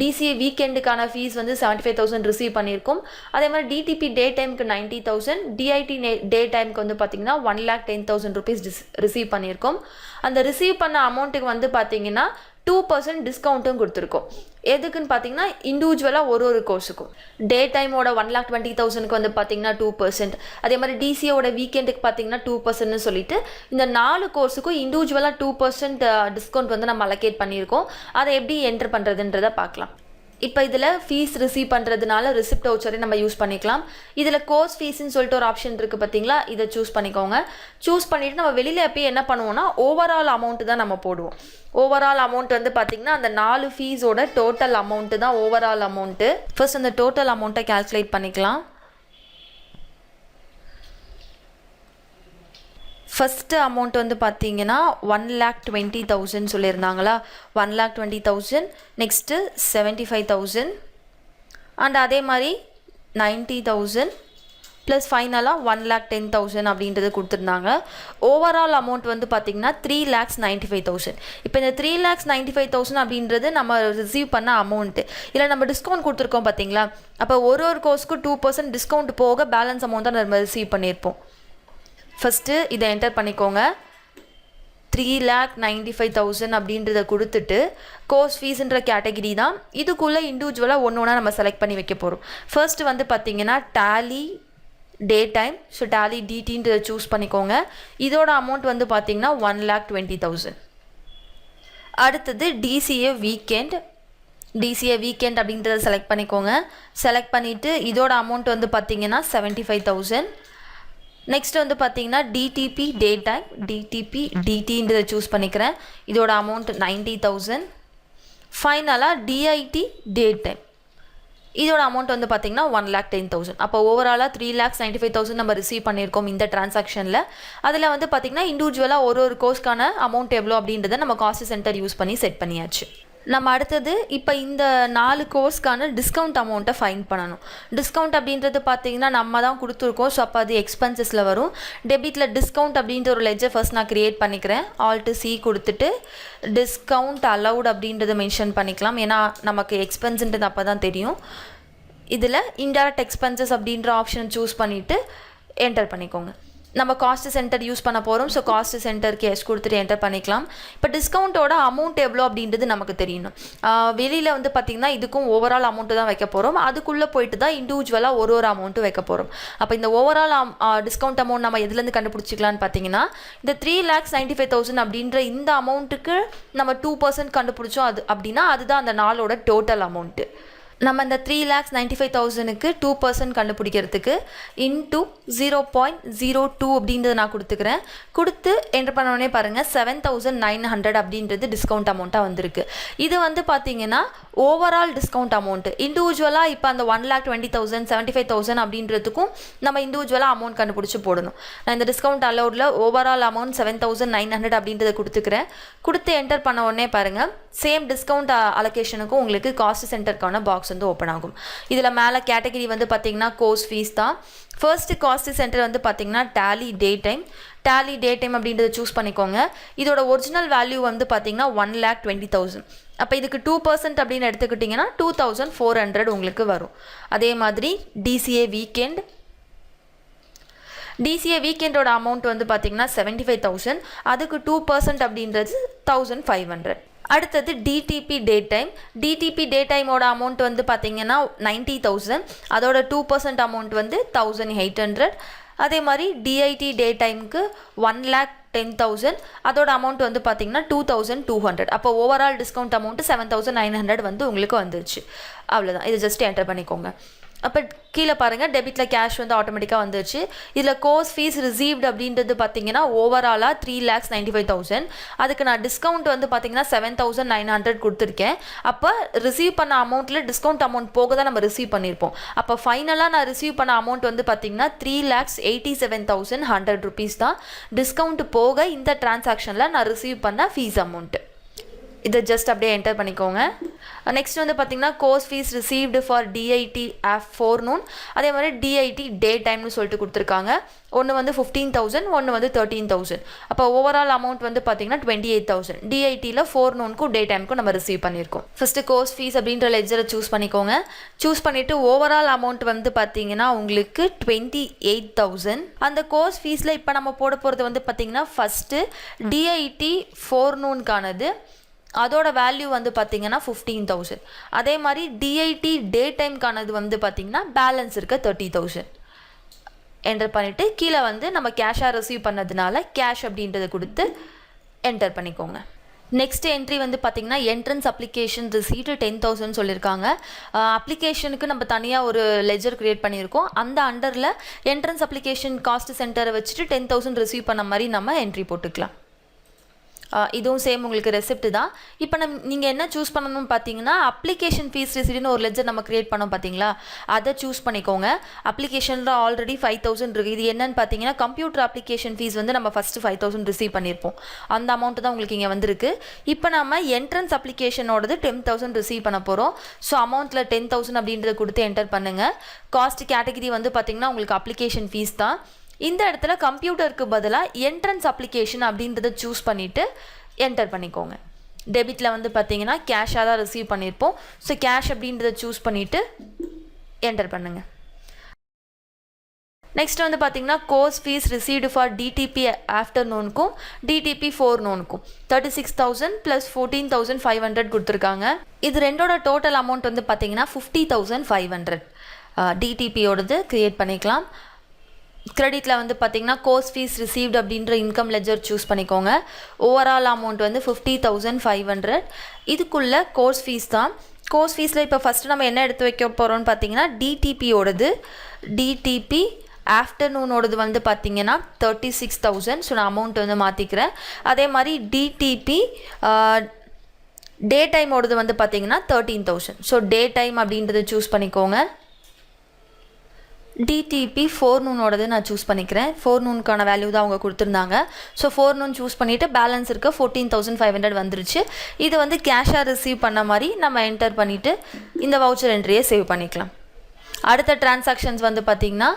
டிசிஏ வீக்கெண்டுக்கான ஃபீஸ் வந்து 75,000 ரிசீவ் பண்ணியிருக்கோம். அதே மாதிரி டிடிபி டே டைமுக்கு 90,000, டிஐடி டே டைமுக்கு வந்து பார்த்தீங்கன்னா 1,10,000 ருபீஸ் ரிசீவ் பண்ணியிருக்கோம். அந்த ரிசீவ் பண்ண அமௌண்ட்டுக்கு வந்து பார்த்தீங்கன்னா 2% டிஸ்கவுண்ட்டும் கொடுத்துருக்கோம். எதுக்குன்னு பார்த்தீங்கன்னா இண்டிவிஜுவலாக ஒரு கோர்ஸுக்கும் டே டைமோட 1,20,000க்கு வந்து பார்த்தீங்கன்னா 2%, அதே மாதிரி டிசியோட வீக்கெண்டுக்கு பார்த்தீங்கன்னா 2%ன்னு சொல்லிட்டு இந்த 4 கோர்ஸுக்கும் இண்டிவிஜுவலாக 2% டிஸ்கவுண்ட் வந்து நம்ம அலோகேட் பண்ணியிருக்கோம். அதை எப்படி என்டர் பண்ணுறதுன்றதை பார்க்கலாம். இப்போ இதில் ஃபீஸ் ரிசீவ் பண்ணுறதுனால ரிசிப்ட் வவுச்சரை நம்ம யூஸ் பண்ணிக்கலாம். இதில் கோர்ஸ் ஃபீஸ்ன்னு சொல்லிட்டு ஒரு ஆப்ஷன் இருக்குது பார்த்தீங்களா, இதை சூஸ் பண்ணிக்கோங்க. சூஸ் பண்ணிவிட்டு நம்ம வெளியில் எப்போயும் என்ன பண்ணுவோம்னா ஓவரால் அமௌண்ட்டு தான் நம்ம போடுவோம். ஓவரால் அமௌண்ட் வந்து பார்த்திங்கன்னா அந்த 4 ஃபீஸோட டோட்டல் அமௌண்ட்டு தான் ஓவரால் அமௌண்ட்டு. ஃபர்ஸ்ட் அந்த டோட்டல் அமௌண்ட்டை கால்குலேட் பண்ணிக்கலாம். ஃபஸ்ட்டு அமௌண்ட் வந்து பார்த்தீங்கன்னா 1,20,000 சொல்லியிருந்தாங்களா. 1,20,000, நெக்ஸ்ட்டு 75,000 அண்ட் அதே மாதிரி 90,000 ப்ளஸ் ஃபைனலாக 1,10,000 அப்படின்றது கொடுத்துருந்தாங்க. ஓவரால் அமௌண்ட் வந்து பார்த்திங்கன்னா 3,95,000. இப்போ இந்த 3,95,000 அப்படின்றது நம்ம ரிசீவ் பண்ண அமௌண்ட்டு. இல்லை நம்ம டிஸ்கவுண்ட் கொடுத்துருக்கோம் பார்த்தீங்களா, அப்போ ஒரு கோர்ஸ்க்கு 2% டிஸ்கவுண்ட் போக பேலன்ஸ் அமௌண்ட் தான் நம்ம ரிசீவ் பண்ணியிருப்போம். ஃபஸ்ட்டு இதை என்டர் பண்ணிக்கோங்க. 3,95,000 அப்படின்றத கொடுத்துட்டு கோர்ஸ் ஃபீஸுன்ற கேட்டகிரி தான். இதுக்குள்ளே இண்டிவிஜுவலாக ஒன்று நம்ம செலக்ட் பண்ணி வைக்க போகிறோம். ஃபர்ஸ்ட் வந்து பார்த்திங்கன்னா Tally day time, so Tally டிடின்றதை சூஸ் பண்ணிக்கோங்க. இதோட அமௌண்ட் வந்து பார்த்திங்கன்னா 1,20,000. அடுத்தது டிசிஏ வீக்கெண்ட் அப்படின்றத செலக்ட் பண்ணிக்கோங்க. செலக்ட் பண்ணிவிட்டு இதோட அமௌண்ட் வந்து பார்த்திங்கன்னா 75,000. நெக்ஸ்ட் வந்து பார்த்தீங்கன்னா டிடிபி டே டைம், டிடின்றதை சூஸ் பண்ணிக்கிறேன். இதோட அமௌண்ட் 90,000. ஃபைனலாக டிஐடி டே டைம், இதோட அமௌண்ட் வந்து பார்த்திங்கன்னா 1,10,000. அப்போ ஓவராலாக 3,95,000 நம்ம ரிசீவ் பண்ணியிருக்கோம் இந்த டிரான்சாக்ஷனில். அதில் வந்து பார்த்திங்கன்னா இண்டிவிஜுவலாக ஒரு கோர்ஸ்க்கான அமௌண்ட் எவ்வளோ அப்படின்றத நம்ம காஸ்ட் சென்டர் யூஸ் பண்ணி செட் பண்ணியாச்சு. நம்ம அடுத்தது இப்போ இந்த 4 கோர்ஸ்க்கான டிஸ்கவுண்ட் அமௌண்ட்டை ஃபைண்ட் பண்ணணும். டிஸ்கவுண்ட் அப்படின்றது பார்த்திங்கன்னா நம்ம தான் கொடுத்துருக்கோம், ஸோ அப்போ அது எக்ஸ்பென்சஸில் வரும். டெபிட்டில் டிஸ்கவுண்ட் அப்படின்ற ஒரு லெட்ஜர் ஃபர்ஸ்ட் நான் க்ரியேட் பண்ணிக்கிறேன். ஆல்ட்டு சி கொடுத்துட்டு டிஸ்கவுண்ட் அலவுட் அப்படின்றத மென்ஷன் பண்ணிக்கலாம், ஏன்னா நமக்கு எக்ஸ்பென்ஸுன்றது அப்போ தான் தெரியும். இதில் இன்டைரக்ட் எக்ஸ்பென்சஸ் அப்படின்ற ஆப்ஷன் சூஸ் பண்ணிவிட்டு என்டர் பண்ணிக்கோங்க. நம்ம காஸ்ட் சென்டர் யூஸ் பண்ண போகிறோம், ஸோ காஸ்ட் சென்டருக்கு எஸ் கொடுத்துட்டு என்டர் பண்ணிக்கலாம். இப்போ டிஸ்கவுண்ட்டோட அமௌண்ட் எவ்வளோ அப்படின்றது நமக்கு தெரியணும். வெளியில் வந்து பார்த்திங்கன்னா இதுக்கும் ஓவரால் அமௌண்ட்டு தான் வைக்க போகிறோம். அதுக்குள்ளே போயிட்டு தான் இண்டிவிஜுவலாக ஒரு அமௌண்ட்டு வைக்க போகிறோம். அப்போ இந்த ஓவரால் டிஸ்கவுண்ட் அமௌண்ட் நம்ம எதுலேருந்து கண்டுபிடிச்சிக்கலான்னு பார்த்தீங்கன்னா இந்த 3,95,000 அப்படின்ற இந்த அமௌண்ட்டுக்கு நம்ம 2% கண்டுபிடிச்சோம் அப்படின்னா அதுதான் அந்த நாளோட டோட்டல் அமௌண்ட்டு. நம்ம இந்த 3,95,000க்கு 2% கண்டுபிடிக்கிறதுக்கு இன்டூ 0.02 அப்படின்றத நான் கொடுத்துக்கிறேன். கொடுத்து என்டர் பண்ணோடனே பாருங்கள் 7,900 அப்படின்றது டிஸ்கவுண்ட் அமௌண்ட்டாக வந்திருக்கு. இது வந்து பார்த்திங்கன்னா ஓவரால் டிஸ்கவுண்ட் அமௌண்ட்டு. இண்டிவிஜுவலாக இப்போ அந்த 1,20,000 75,000 அப்படின்றதுக்கும் நம்ம இண்டிவிஜுவலாக அமௌண்ட் கண்டுபிடிச்சி போடணும். நான் இந்த டிஸ்கவுண்ட் அலௌடில் ஓவரால் அமௌண்ட் 7,900 அப்படின்றத கொடுத்துக்கிறேன். கொடுத்து என்டர் பண்ண உடனே பாருங்கள் சேம் டிஸ்கவுண்ட் அலோகேஷனுக்கும் உங்களுக்கு காஸ்ட் சென்டருக்கான பாக்ஸ் வந்து ஓப்பன் ஆகும். இதில் மேலே கேட்டகிரி வந்து பார்த்திங்கன்னா கோர்ஸ் ஃபீஸ் தான். ஃபர்ஸ்ட் காஸ்ட் சென்டர் வந்து பார்த்திங்கன்னா டாலி டே டைம் அப்படின்றத சூஸ் பண்ணிக்கோங்க. இதோட ஒரிஜினல் வேல்யூ வந்து பார்த்திங்கன்னா 1,20,000. அப்போ இதுக்கு 2% அப்படின்னு எடுத்துக்கிட்டிங்கன்னா 2,400 உங்களுக்கு வரும். அதே மாதிரி டிசிஏ வீக்கெண்டோட அமௌண்ட் வந்து பார்த்திங்கன்னா 75,000. அதுக்கு 2% அப்படின்றது 1,500. அடுத்தது டிடிபி டே டைமோட அமௌண்ட் வந்து பார்த்திங்கன்னா 90,000. அதோட 2% அமௌண்ட் வந்து 1,800. அதே மாதிரி டிஐடி டே டைமுக்கு 1,00,000 10,000, அதோட அமௌண்ட் வந்து பார்த்தீங்கன்னா 2,200. அப்போ ஓவரால் டிஸ்கவுண்ட் அமௌண்ட் 7,900 வந்து உங்களுக்கு வந்துருச்சு. அவ்வளோதான். இது ஜஸ்ட் என்டர் பண்ணிக்கோங்க. அப்போ கீழே பாருங்கள், டெபிட்டில் கேஷ் வந்து ஆட்டோமேட்டிக்காக வந்துருச்சு. இதில் கோர்ஸ் ஃபீஸ் ரிசீவ்டு அப்படின்றது பார்த்தீங்கன்னா ஓவராலாக 3,95,000. அதுக்கு நான் டிஸ்கவுண்ட் வந்து பார்த்தீங்கன்னா 7,900 கொடுத்துருக்கேன். அப்போ ரிசீவ் பண்ண அமௌண்ட்டில் டிஸ்கவுண்ட் அமௌண்ட் போக தான் நம்ம ரிசீவ் பண்ணியிருப்போம். அப்போ ஃபைனலாக நான் ரிசீவ் பண்ண அமௌண்ட் வந்து பார்த்தீங்கன்னா 3,87,100 rupees தான் டிஸ்கவுண்ட் போக இந்த டிரான்சாக்ஷனில் நான் ரிசீவ் பண்ண ஃபீஸ் அமௌண்ட்டு. இதை ஜஸ்ட் அப்படியே என்டர் பண்ணிக்கோங்க. நெக்ஸ்ட் வந்து பார்த்தீங்கன்னா course fees received for DID afternoon, அதே மாதிரி டிஐடி டே டைம்னு சொல்லிட்டு கொடுத்துருக்காங்க. ஒன்று வந்து 15,000, ஒன்று வந்து 13,000. அப்போ ஓவரால் அமௌண்ட் வந்து பார்த்தீங்கன்னா 28,000. டிஐடியில் ஃபோர்நூனுக்கும் டே டைமுக்கும் நம்ம ரிசீவ் பண்ணியிருக்கோம். ஃபஸ்ட்டு கோர்ஸ் ஃபீஸ் அப்படின்ற லெட்ஜரை சூஸ் பண்ணிக்கோங்க. சூஸ் பண்ணிவிட்டு ஓவரால் அமௌண்ட் வந்து பார்த்தீங்கன்னா உங்களுக்கு 28,000. அந்த கோர்ஸ் ஃபீஸில் இப்போ நம்ம போட போகிறது வந்து பார்த்தீங்கன்னா ஃபஸ்ட்டு டிஐடி ஃபோர்நூனுக்கானது, அதோட வேல்யூ வந்து பார்த்தீங்கன்னா 15,000. அதே மாதிரி டிஐடி டே டைம்க்கானது வந்து பார்த்தீங்கன்னா பேலன்ஸ் இருக்க 30,000 என்டர் பண்ணிவிட்டு கீழே வந்து நம்ம கேஷாக ரிசீவ் பண்ணதுனால கேஷ் அப்படின்றத கொடுத்து என்டர் பண்ணிக்கோங்க. நெக்ஸ்ட் என்ட்ரி வந்து பார்த்தீங்கன்னா என்ட்ரன்ஸ் அப்ளிகேஷன் ரிசீவ்டு 10,000 சொல்லியிருக்காங்க. அப்ளிகேஷனுக்கு நம்ம தனியாக ஒரு லெஜர் க்ரியேட் பண்ணியிருக்கோம். அந்த அண்டரில் என்ட்ரன்ஸ் அப்ளிகேஷன் காஸ்ட் சென்டரை வச்சுட்டு 10,000 ரிசீவ் பண்ண மாதிரி நம்ம என்ட்ரி போட்டுக்கலாம். இதுவும் சேம் உங்களுக்கு ரெசிப்ட் தான். இப்போ நீங்கள் என்ன சூஸ் பண்ணணும்னு பார்த்தீங்கன்னா அப்ளிகேஷன் ஃபீஸ் ரிசீவ்டுன்னு ஒரு லெஜர் நம்ம க்ரியேட் பண்ணோம் பார்த்தீங்களா, அதை சூஸ் பண்ணிக்கோங்க. அப்ளிகேஷனில் ஆல்ரெடி 5,000 இருக்குது. இது என்னன்னு பார்த்தீங்கன்னா கம்ப்யூட்டர் அப்ளிகேஷன் ஃபீஸ் வந்து நம்ம ஃபஸ்ட்டு 5,000 ரிசீவ் பண்ணியிருப்போம். அந்த அமௌண்ட்டு தான் உங்களுக்கு இங்கே வந்திருக்கு. இப்போ நம்ம என்ட்ரன்ஸ் அப்ளிகேஷனோடது 10,000 ரிசீவ் பண்ண போகிறோம். ஸோ அமௌண்ட்டில் 10,000 அப்படின்றத கொடுத்து என்டர் பண்ணுங்கள். காஸ்ட் கேட்டகிரி வந்து பார்த்தீங்கன்னா உங்களுக்கு அப்ளிகேஷன் ஃபீஸ் தான். இந்த இடத்துல கம்ப்யூட்டருக்கு பதிலாக என்ட்ரன்ஸ் அப்ளிகேஷன் அப்படின்றத சூஸ் பண்ணிவிட்டு என்டர் பண்ணிக்கோங்க. டெபிட்டில் வந்து பார்த்தீங்கன்னா கேஷாக தான் ரிசீவ் பண்ணியிருப்போம். ஸோ கேஷ் அப்படின்றத சூஸ் பண்ணிவிட்டு என்டர் பண்ணுங்கள். நெக்ஸ்ட் வந்து பார்த்தீங்கன்னா course fees received for DTP ஆஃப்டர்நூனுக்கும் டிடிபி ஃபோர்நூனுக்கும் 36,000 + 14,500 கொடுத்துருக்காங்க. இது ரெண்டோட டோட்டல் அமௌண்ட் வந்து பார்த்தீங்கன்னா 50,500. டிடிபியோடது க்ரியேட் பண்ணிக்கலாம். கிரெடிட்டில் வந்து பார்த்தீங்கன்னா கோர்ஸ் ஃபீஸ் ரிசீவ்டு அப்படின்ற இன்கம் லெஜர் சூஸ் பண்ணிக்கோங்க. ஓவரால் அமௌண்ட் வந்து 50,500. இதுக்குள்ளே கோர்ஸ் ஃபீஸ் தான். கோர்ஸ் ஃபீஸில் இப்போ ஃபஸ்ட்டு நம்ம என்ன எடுத்து வைக்க போகிறோம்னு பார்த்தீங்கன்னா டிடிபியோடது, டிடிபி ஆஃப்டர்நூனோடது வந்து பார்த்தீங்கன்னா 36,000. ஸோ நான் அமௌண்ட் வந்து மாற்றிக்கிறேன். அதே மாதிரி டிடிபி டே டைமோடது வந்து பார்த்தீங்கன்னா 13,000. ஸோ டே டைம் அப்படின்றத சூஸ் பண்ணிக்கோங்க. டிடிபி ஃபோர்நூனோடது நான் சூஸ் பண்ணிக்கிறேன். ஃபோர்நூனுக்கான வேல்யூ தான் அவங்க கொடுத்துருந்தாங்க. ஸோ ஃபோர்நூன் சூஸ் பண்ணிவிட்டு பேலன்ஸ் இருக்க 14,500 வந்துருச்சு. இது வந்து கேஷாக ரிசீவ் பண்ண மாதிரி நம்ம என்டர் பண்ணிவிட்டு இந்த வவுச்சர் என்ட்ரியை சேவ் பண்ணிக்கலாம். அடுத்த டிரான்சாக்ஷன்ஸ் வந்து பார்த்திங்கன்னா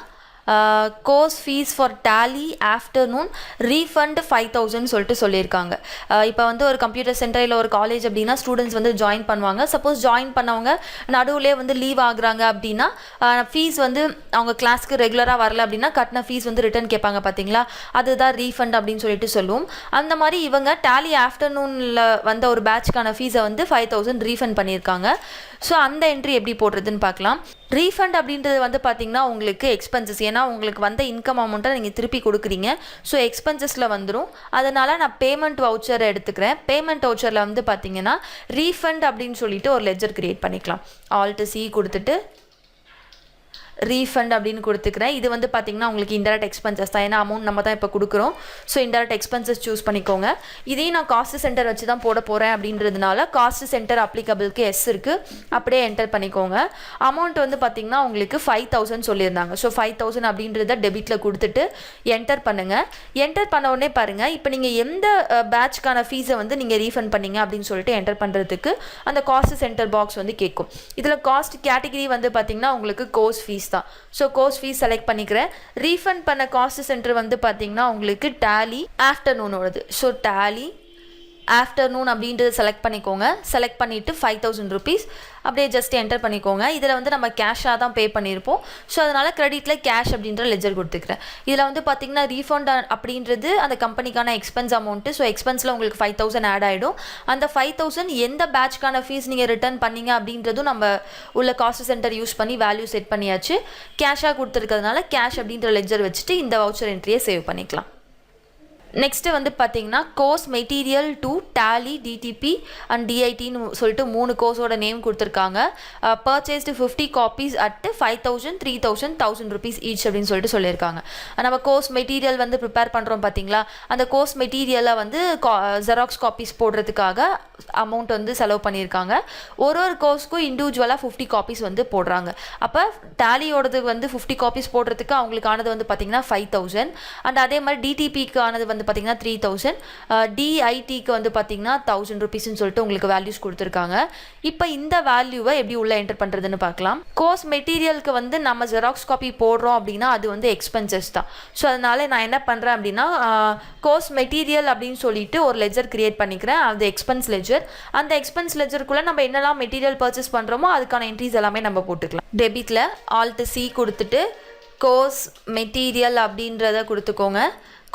course fees for Tally afternoon refund 5,000 சொல்லிட்டு சொல்லியிருக்காங்க. இப்போ வந்து ஒரு கம்ப்யூட்டர் சென்டர் இல்லை ஒரு காலேஜ் அப்படின்னா ஸ்டூடெண்ட்ஸ் வந்து ஜாயின் பண்ணுவாங்க. சப்போஸ் ஜாயின் பண்ணவங்க நடுவுலே வந்து லீவ் ஆகுறாங்க அப்படின்னா ஃபீஸ் வந்து அவங்க கிளாஸ்க்கு ரெகுலராக வரல அப்படின்னா கட்டின ஃபீஸ் வந்து ரிட்டர்ன் கேட்பாங்க பார்த்தீங்களா, அதுதான் ரீஃபண்ட் அப்படின்னு சொல்லிட்டு சொல்லுவோம். அந்த மாதிரி இவங்க டேலி ஆஃப்டர்நூனில் வந்த ஒரு பேட்ச்க்கான ஃபீஸை வந்து 5,000 ரீஃபண்ட் பண்ணியிருக்காங்க. ஸோ அந்த என்ட்ரி எப்படி போடுறதுன்னு பார்க்கலாம். ரீஃபண்ட் அப்படின்றது வந்து பார்த்திங்கன்னா உங்களுக்கு எக்ஸ்பென்சஸ், ஏன்னா உங்களுக்கு வந்த இன்கம் அமௌண்ட்டை நீங்கள் திருப்பி கொடுக்குறீங்க. ஸோ எக்ஸ்பென்சஸில் வந்துடும். அதனால் நான் பேமெண்ட் வவுச்சரை எடுத்துக்கிறேன். பேமெண்ட் வவுச்சரில் வந்து பார்த்திங்கன்னா ரீஃபண்ட் அப்படின்னு சொல்லிட்டு ஒரு லெஜர் க்ரியேட் பண்ணிக்கலாம். ஆல்ட் சி கொடுத்துட்டு ரீஃபண்ட் அப்படின்னு கொடுத்துக்கிறேன். இது வந்து பார்த்திங்கன்னா உங்களுக்கு இன்டெரக்ட் எக்ஸ்பென்சஸ் தான், ஏன்னா அமௌண்ட் நம்ம தான் இப்போ கொடுக்குறோம். ஸோ இன்டெரக்ட் எக்ஸ்பென்சஸ் சூஸ் பண்ணிக்கோங்க. இதையும் நான் காஸ்ட் சென்டர் வச்சு தான் போட போகிறேன் அப்படின்றதுனால காஸ்ட் சென்டர் அப்ளிகபிளுக்கு எஸ் இருக்குது, அப்படியே என்டர் பண்ணிக்கோங்க. அமௌண்ட் வந்து பார்த்திங்கன்னா உங்களுக்கு 5,000 சொல்லியிருந்தாங்க. ஸோ 5,000 அப்படின்றத டெபிட்டில் கொடுத்துட்டு என்டர் பண்ணுங்கள். என்டர் பண்ண உடனே பாருங்கள், இப்போ நீங்கள் எந்த பேட்ச்க்கான ஃபீஸை வந்து நீங்கள் ரீஃபண்ட் பண்ணீங்க அப்படின்னு சொல்லிட்டு என்டர் பண்ணுறதுக்கு அந்த காஸ்ட் சென்டர் பாக்ஸ் வந்து கேட்கும். இதில் காஸ்ட் கேட்டகிரி வந்து பார்த்திங்கன்னா உங்களுக்கு கோர்ஸ் ஃபீஸ் தான். ஸோ கோர்ஸ் ஃபீஸ் செலக்ட் பண்ணிக்கிறேன். ரீஃபண்ட் பண்ண காஸ்ட் சென்டர் வந்து பார்த்தீங்கன்னா உங்களுக்கு டேலி ஆஃப்டர்நூனோடது. ஸோ டேலி ஆஃப்டர்நூன் அப்படின்றத செலக்ட் பண்ணிக்கோங்க. செலக்ட் பண்ணிவிட்டு 5,000 rupees அப்படியே ஜஸ்ட் என்டர் பண்ணிக்கோங்க. இதில் வந்து நம்ம கேஷாக தான் பே பண்ணியிருப்போம். ஸோ அதனால் கிரெடிட்டில் கேஷ் அப்படின்ற லெஜர் கொடுத்துக்கிறேன். இதில் வந்து பார்த்திங்கன்னா ரீஃபண்ட் அப்படின்றது அந்த கம்பெனிக்கான எக்ஸ்பென்ஸ் அமௌண்ட்டு. ஸோ எக்ஸ்பென்ஸில் உங்களுக்கு 5,000 ஆட் ஆகிடும். அந்த 5,000 எந்த பேட்ச்க்கான ஃபீஸ் நீங்கள் ரிட்டர்ன் பண்ணீங்க அப்படின்றதும் நம்ம உள்ள காஸ்ட் சென்டர் யூஸ் பண்ணி வேல்யூ செட் பண்ணியாச்சு. கேஷாக கொடுத்துருக்கிறதுனால கேஷ் அப்படின்ற லெஜர் வச்சுட்டு இந்த வவுச்சர் என்ட்ரியை சேவ் பண்ணிக்கலாம். நெக்ஸ்ட்டு வந்து பார்த்தீங்கன்னா course material to Tally DTP and டிஐடின்னு சொல்லிட்டு 3 கோர்ஸோட நேம் கொடுத்துருக்காங்க. Purchased 50 copies at 5,000, 3,000, 1,000 rupees each அப்படின்னு சொல்லிட்டு சொல்லியிருக்காங்க. நம்ம கோர்ஸ் மெட்டீரியல் வந்து ப்ரிப்பேர் பண்ணுறோம் பார்த்தீங்களா, அந்த கோர்ஸ் மெட்டீரியலை வந்து ஜெராக்ஸ் காப்பீஸ் போடுறதுக்காக அமௌண்ட் வந்து செலவு பண்ணியிருக்காங்க. ஒரு கோர்ஸ்க்கும் இண்டிவிஜுவலாக 50 காப்பீஸ் வந்து போடுறாங்க. அப்போ டேலியோடது வந்து 50 காப்பீஸ் போடுறதுக்கு அவங்களுக்கு ஆனது வந்து பார்த்தீங்கன்னா 5,000 அண்ட் அதே மாதிரி டிடிபிக்கு ஆனது வந்து பார்த்தீங்கன்னா 3,000, டிஐடிக்கு வந்து பார்த்தீங்கன்னா 1,000 rupeesன்னு சொல்லிட்டு உங்களுக்கு வேல்யூஸ் கொடுத்துருக்காங்க. இப்போ இந்த வேல்யூவை எப்படி உள்ள என்டர் பண்ணுறதுன்னு பார்க்கலாம். கோர்ஸ் மெட்டீரியலுக்கு வந்து நம்ம ஜெராக்ஸ் காப்பி போடுறோம் அப்படின்னா அது வந்து எக்ஸ்பென்சஸ் தான். ஸோ அதனால நான் என்ன பண்ணுறேன் அப்படின்னா கோர்ஸ் மெட்டீரியல் அப்படின்னு சொல்லிட்டு ஒரு லெஜர் கிரியேட் பண்ணிக்கிறேன். அது எக்ஸ்பென்ஸ் லெஜர். அந்த எக்ஸ்பென்ஸ் லெஜருக்குள்ளே நம்ம என்னெல்லாம் மெட்டீரியல் பர்ச்சேஸ் பண்ணுறோமோ அதுக்கான என்ட்ரிஸ் எல்லாமே நம்ம போட்டுக்கலாம். டெபிட்டில் Alt C கொடுத்துட்டு கோர்ஸ் மெட்டீரியல் அப்படின்றத கொடுத்துக்கோங்க.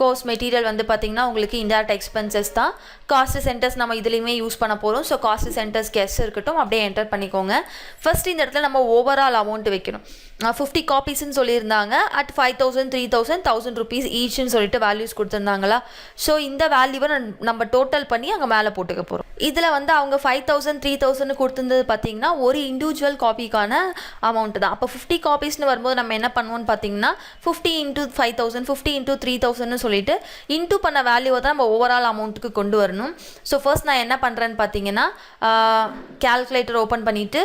கோர்ஸ் மெட்டீரியல் வந்து பார்த்திங்கன்னா உங்களுக்கு இன்டைரக்ட் எக்ஸ்பென்சஸ் தான். காஸ்ட் சென்டர்ஸ் நம்ம இதுலேயுமே யூஸ் பண்ண போகிறோம். ஸோ காஸ்ட் சென்டர்ஸ் கெஸ் இருக்கட்டும், அப்படியே என்டர் பண்ணிக்கோங்க. ஃபர்ஸ்ட் இந்த இடத்துல நம்ம ஓவரால் அமௌண்ட் வைக்கணும். 50 காப்பீஸ்ன்னு சொல்லியிருந்தாங்க. அட் 5,000, 3,000, 1,000 rupees ஈச்னு சொல்லிட்டு வேல்யூஸ் கொடுத்துருந்தாங்களா. ஸோ இந்த வேல்யூவை நம்ம டோட்டல் பண்ணி அங்கே மேலே போட்டுக்க போகிறோம். இதில் வந்து அவங்க 5,000, 3,000 கொடுத்துருந்தது பார்த்தீங்கன்னா ஒரு இண்டிவிஜுவல் காப்பிக்கான அமௌண்ட் தான். அப்போ 50 காப்பீஸ்னு வரும்போது நம்ம என்ன பண்ணுவோம்னு பார்த்தீங்கன்னா 50 × 5,000, 50 × 3,000 சொல்லிட்டு இன்டூ பண்ண வேல்யூவை தான் நம்ம ஓவரால் அமௌண்ட்டுக்கு கொண்டு வரணும். ஸோ ஃபர்ஸ்ட் நான் என்ன பண்ணுறேன்னு பார்த்தீங்கன்னா கால்குலேட்டர் ஓப்பன் பண்ணிவிட்டு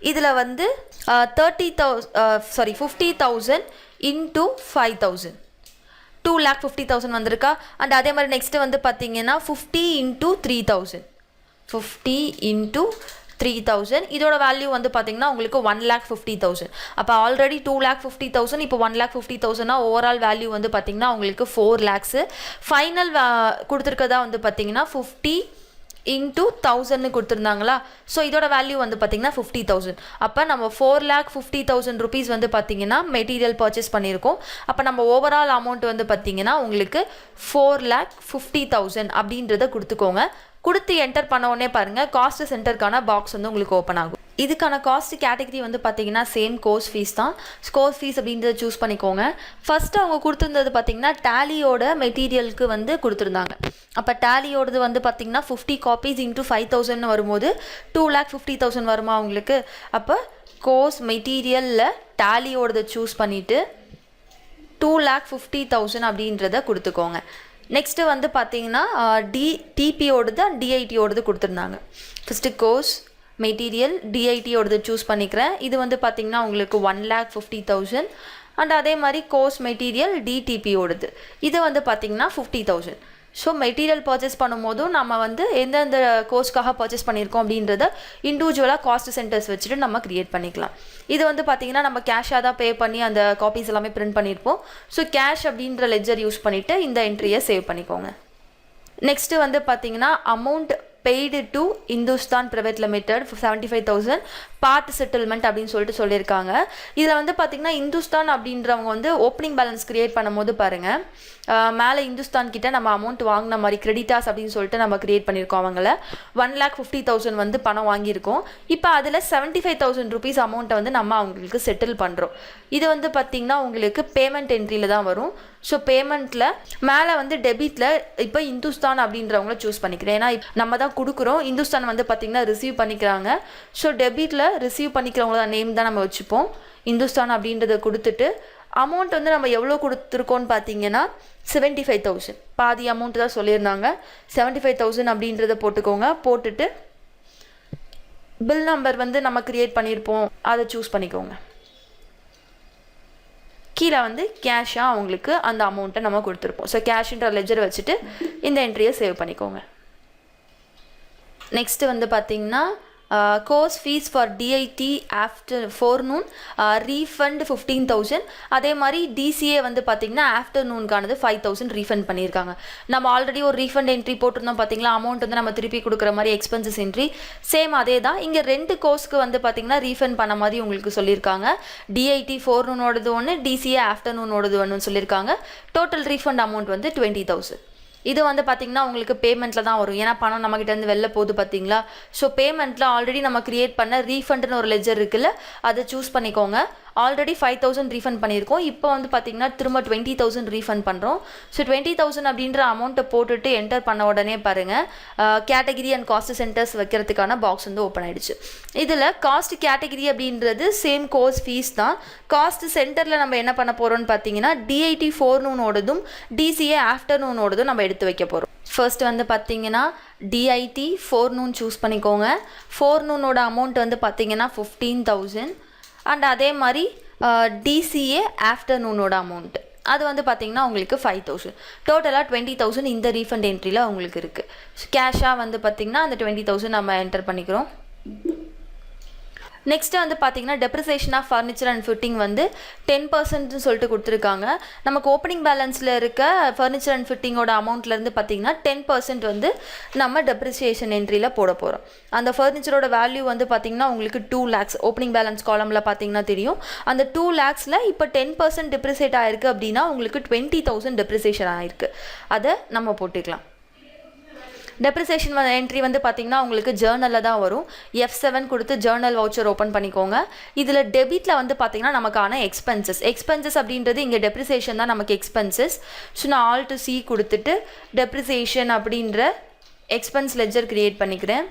இதில் வந்து 50,000 இன்டூ 5,000 2,50,000 வந்திருக்கா. அண்ட் அதே மாதிரி நெக்ஸ்ட்டு வந்து பார்த்தீங்கன்னா 50 × 3,000 50 × 3,000 இதோட வேல்யூ வந்து பார்த்தீங்கன்னா உங்களுக்கு 1,50,000. அப்போ ஆல்ரெடி 2,50,000 இப்போ 1,50,000 ஓவரால் வேல்யூ வந்து பார்த்தீங்கன்னா உங்களுக்கு 4 lakhs. ஃபைனல் கொடுத்துருக்கதா வந்து பார்த்தீங்கன்னா 50 × 1,000 கொடுத்துருந்தாங்களா. ஸோ இதோட வேல்யூ வந்து பார்த்தீங்கன்னா 50,000. அப்போ நம்ம 4,50,000 rupees வந்து பார்த்தீங்கன்னா மெட்டீரியல் பர்ச்சேஸ் பண்ணியிருக்கோம். அப்போ நம்ம ஓவரால் அமௌண்ட் வந்து பார்த்தீங்கன்னா உங்களுக்கு 4,50,000 அப்படின்றத கொடுத்துக்கோங்க. கொடுத்து என்டர் பண்ண உடனே பாருங்கள் காஸ்ட் சென்டருக்கான பாக்ஸ் வந்து உங்களுக்கு ஓப்பன் ஆகும். இதுக்கான காஸ்ட் கேட்டகரி வந்து பார்த்தீங்கன்னா சேம் கோர்ஸ் ஃபீஸ் தான். கோர்ஸ் ஃபீஸ் அப்படின்றத சூஸ் பண்ணிக்கோங்க. ஃபஸ்ட்டு அவங்க கொடுத்துருந்தது பார்த்தீங்கன்னா டேலியோட மெட்டீரியலுக்கு வந்து கொடுத்துருந்தாங்க. அப்போ டேலியோடது வந்து பார்த்தீங்கன்னா 50 காப்பீஸ் × 5,000 வரும்போது 2,50,000 வருமா உங்களுக்கு. அப்போ கோர்ஸ் மெட்டீரியலில் டேலியோடதை சூஸ் பண்ணிவிட்டு 2,50,000 அப்படின்றத கொடுத்துக்கோங்க. நெக்ஸ்ட்டு வந்து பார்த்தீங்கன்னா டிபியோடது அண்ட் டிஐடியோடது கொடுத்துருந்தாங்க. ஃபஸ்ட்டு கோர்ஸ் மெட்டீரியல் டிஐடியோடது சூஸ் பண்ணிக்கிறேன். இது வந்து பார்த்திங்கன்னா உங்களுக்கு 1,50,000 அண்ட் அதே மாதிரி கோர்ஸ் மெட்டீரியல் டிடிபியோடது இது வந்து பார்த்திங்கன்னா 50,000. ஸோ மெட்டீரியல் பர்ச்சேஸ் பண்ணும்போதும் நம்ம வந்து எந்தெந்த கோர்ஸ்க்காக பர்ச்சேஸ் பண்ணியிருக்கோம் அப்படின்றத இண்டிவிஜுவலாக காஸ்ட் சென்டர்ஸ் வச்சுட்டு நம்ம க்ரியேட் பண்ணிக்கலாம். இது வந்து பார்த்திங்கன்னா நம்ம கேஷாக தான் பே பண்ணி அந்த காப்பீஸ் எல்லாமே பிரிண்ட் பண்ணியிருப்போம். ஸோ கேஷ் அப்படின்ற லெஜர் யூஸ் பண்ணிவிட்டு இந்த என்ட்ரியை சேவ் பண்ணிக்கோங்க. நெக்ஸ்ட்டு வந்து பார்த்திங்கன்னா amount paid to Hindustan private limited 75,000 part settlement அப்படின்னு சொல்லிட்டு சொல்லியிருக்காங்க. இதில் வந்து பார்த்திங்கன்னா இந்துஸ்தான் அப்படின்றவங்க வந்து ஓப்பனிங் பேலன்ஸ் க்ரியேட் பண்ணும்போது பாருங்கள் மேலே இந்துஸ்தான் கிட்ட நம்ம அமௌண்ட் வாங்கின மாதிரி கிரெடிட்டாஸ் அப்படின்னு சொல்லிட்டு நம்ம க்ரியேட் பண்ணியிருக்கோம். அவங்கள 1,50,000 வந்து பணம் வாங்கியிருக்கோம். இப்போ அதில் 75,000 rupees அமௌண்ட்டை வந்து நம்ம அவங்களுக்கு செட்டில் பண்ணுறோம். இது வந்து பார்த்திங்கன்னா உங்களுக்கு பேமெண்ட் என்ட்ரியில் தான் வரும். ஸோ பேமெண்ட்டில் மேலே வந்து டெபிட்டில் இப்போ இந்துஸ்தான் அப்படின்றவங்கள சூஸ் பண்ணிக்கிறேன். ஏன்னா நம்ம தான் கொடுக்குறோம், இந்துஸ்தான் வந்து பார்த்திங்கன்னா ரிசீவ் பண்ணிக்கிறாங்க. ஸோ டெபிட்டில் ரிசீவ் பண்ணிக்கிறவங்கள நேம் தான் நம்ம வச்சுப்போம். இந்துஸ்தான் அப்படின்றத கொடுத்துட்டு அமௌண்ட் வந்து நம்ம எவ்வளோ கொடுத்துருக்கோன்னு பார்த்தீங்கன்னா 75,000 பாதி அமௌண்ட் தான் சொல்லியிருந்தாங்க. 75,000 அப்படின்றத போட்டுக்கோங்க. போட்டுட்டு பில் நம்பர் வந்து நம்ம க்ரியேட் பண்ணியிருப்போம் அதை சூஸ் பண்ணிக்கோங்க. கீழே வந்து கேஷாக அவங்களுக்கு அந்த அமௌண்ட்டை நம்ம கொடுத்துருப்போம். ஸோ கேஷ்ன்ற லெஜர் வச்சுட்டு இந்த என்ட்ரியை சேவ் பண்ணிக்கோங்க. நெக்ஸ்ட்டு வந்து பார்த்திங்கன்னா course fees for DID after forenoon refund 15,000. அதே மாதிரி டிசிஏ வந்து பார்த்திங்கன்னா ஆஃப்டர்நூனுக்கானது 5,000 ரீஃபண்ட் பண்ணியிருக்காங்க. நம்ம ஆல்ரெடி ஒரு ரீஃபண்ட் என்ட்ரி போட்டிருந்தோம் பார்த்திங்களா, அமௌண்ட் வந்து நம்ம திருப்பி கொடுக்குற மாதிரி எக்ஸ்பென்சஸ் என்ட்ரி சேம் அதே தான். இங்கே 2 கோர்ஸ்க்கு வந்து பார்த்திங்கன்னா ரீஃபண்ட் பண்ண மாதிரி உங்களுக்கு சொல்லியிருக்காங்க. டிஐடி ஃபோர்நூனோடது ஒன்று, டிசிஏ ஆஃப்டர்நூனோடது ஒன்று சொல்லியிருக்காங்க. டோட்டல் ரீஃபண்ட் அமௌண்ட் வந்து 20,000. இது வந்து பார்த்திங்கன்னா உங்களுக்கு பேமெண்ட்டில் தான் வரும். ஏன்னா பணம் நம்மக்கிட்டேருந்து வெளில போகுது பார்த்தீங்களா. ஸோ பேமெண்ட்டில் ஆல்ரெடி நம்ம க்ரியேட் பண்ண ரீஃபண்டுன்னு ஒரு லெஜர் இருக்குல்ல, அதை சூஸ் பண்ணிக்கோங்க. ஆல்ரெடி 5000 ரீஃபண்ட் பண்ணியிருக்கோம். இப்போ வந்து பார்த்திங்கன்னா திரும்ப 20,000 ரீஃபண்ட் பண்ணுறோம். ஸோ 20,000 அப்படின்ற அமௌண்ட்டை போட்டுட்டு என்டர் பண்ண உடனே பாருங்கள் கேட்டகிரி அண்ட் காஸ்ட் சென்டர்ஸ் வைக்கிறதுக்கான பாக்ஸ் வந்து ஓப்பன் ஆகிடுச்சு. இதில் காஸ்ட் கேட்டகிரி அப்படின்றது சேம் கோர்ஸ் ஃபீஸ் தான். காஸ்ட் சென்டரில் நம்ம என்ன பண்ண போகிறோம்னு பார்த்தீங்கன்னா DIT ஃபோர்நூனோடதும் DCA ஆஃப்டர்நூனோடதும் நம்ம எடுத்து வைக்க போகிறோம். ஃபர்ஸ்ட் வந்து பார்த்தீங்கன்னா DIT ஃபோர்நூன் சூஸ் பண்ணிக்கோங்க. ஃபோர்நூனோட அமௌண்ட் வந்து பார்த்தீங்கன்னா 15,000 அண்ட் அதே மாதிரி DCA ஆஃப்டர்நூனோட அமௌண்ட் அது வந்து பார்த்தீங்கன்னா உங்களுக்கு 5,000. டோட்டலாக 20,000 இந்த ரீஃபண்ட் என்ட்ரியில் உங்களுக்கு இருக்குது. கேஷாக வந்து பார்த்தீங்கன்னா அந்த 20,000 நம்ம என்டர் பண்ணிக்கிறோம். நெக்ஸ்ட்டு வந்து பார்த்தீங்கன்னா depreciation of furniture and fitting வந்து 10% சொல்லிட்டு கொடுத்துருக்காங்க. நமக்கு ஓப்பனிங் பேலன்ஸில் இருக்க ஃபர்னிச்சர் அண்ட் ஃபிட்டிங்கோட அமௌண்ட்லேருந்து பார்த்தீங்கன்னா 10% வந்து நம்ம டெப்ரிசியேஷன் என்ட்ரியில் போட போகிறோம். அந்த ஃபர்னிச்சரோட வேல்யூ வந்து பார்த்தீங்கன்னா உங்களுக்கு 2 lakhs ஓப்பனிங் பேலன்ஸ் காலமில் பார்த்தீங்கன்னா தெரியும். அந்த 2 lakhஸில் இப்போ 10% டெப்ரிசியேட் ஆகிருக்கு அப்படின்னா உங்களுக்கு 20,000 டெப்ரிசியேஷன் ஆகிருக்கு. அதை நம்ம போட்டுக்கலாம். டெப்ரிசியேஷன் என்ட்ரி வந்து பார்த்திங்கன்னா உங்களுக்கு ஜேர்னலில் தான் வரும். F7 கொடுத்து ஜேர்னல் வவுச்சர் ஓப்பன் பண்ணிக்கோங்க. இதில் டெபிட்டில் வந்து பார்த்திங்கன்னா நமக்கான எக்ஸ்பென்சஸ் அப்படின்றது இங்கே டெப்ரிசியேஷன் தான் நமக்கு எக்ஸ்பென்சஸ். ஸோ நான் Alt C கொடுத்துட்டு டெப்ரிசியேஷன் அப்படின்ற எக்ஸ்பென்ஸ் லெட்ஜர் க்ரியேட் பண்ணிக்கிறேன்.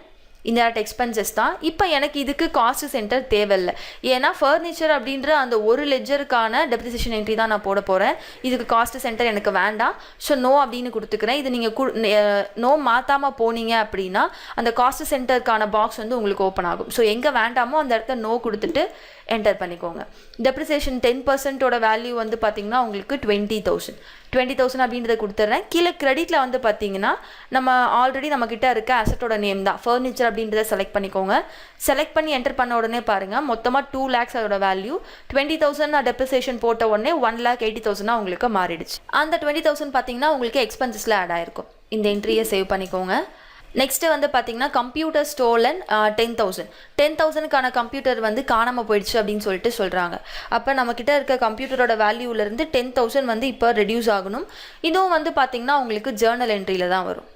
இன்டைரக்ட் எக்ஸ்பென்சஸ் தான். இப்போ எனக்கு இதுக்கு காஸ்ட் சென்டர் தேவையில்லை. ஏன்னா ஃபர்னிச்சர் அப்படின்ற அந்த ஒரு லெட்ஜருக்கான டெப்ரிசியேஷன் என்ட்ரி தான் நான் போட போகிறேன். இதுக்கு காஸ்ட் சென்டர் எனக்கு வேண்டாம். ஸோ நோ அப்படின்னு கொடுத்துக்கிறேன். இது நீங்கள் நோ மாற்றாமல் போனீங்க அப்படின்னா அந்த காஸ்ட் சென்டருக்கான பாக்ஸ் வந்து உங்களுக்கு ஓப்பன் ஆகும். ஸோ எங்கே வேண்டாமோ அந்த இடத்த நோ கொடுத்துட்டு என்டர் பண்ணிக்கோங்க. டெப்ரிசியேஷன் 10%ஓட வேல்யூ வந்து பார்த்திங்கன்னா உங்களுக்கு 20,000 அப்படின்றத கொடுத்துட்றேன். கீழே கிரெடிட்டில் வந்து பார்த்தீங்கன்னா நம்ம ஆல்ரெடி நம்மக்கிட்ட இருக்க அசட்டோட நேம் தான் ஃபர்னிச்சர் அப்படின்றத செலக்ட் பண்ணிக்கோங்க. செலக்ட் பண்ணி என்டர் பண்ண உடனே பாருங்கள் மொத்தமாக 2 lakhs அதோட வேல்யூ. 20,000 டெப்ரிசியேஷன் போட்ட உடனே 1,80,000 உங்களுக்கு மாறிடுச்சு. அந்த 20,000 பார்த்தீங்கன்னா உங்களுக்கு எக்ஸ்பென்சஸில் ஆட் ஆயிருக்கும். இந்த என்ட்ரியை சேவ் பண்ணிக்கோங்க. நெக்ஸ்ட்டு வந்து பார்த்தீங்கன்னா கம்ப்யூட்டர் ஸ்டோலன் 10,000க்கான கம்ப்யூட்டர் வந்து காணாமல் போயிடுச்சு அப்படின்னு சொல்லிட்டு சொல்கிறாங்க. அப்போ நம்மக்கிட்ட இருக்க கம்ப்யூட்டரோட வேல்யூலேருந்து 10,000 வந்து இப்போ ரெடியூஸ் ஆகணும். இதுவும் வந்து பார்த்திங்கன்னா உங்களுக்கு ஜேர்னல் என்ட்ரியில் தான் வரும்.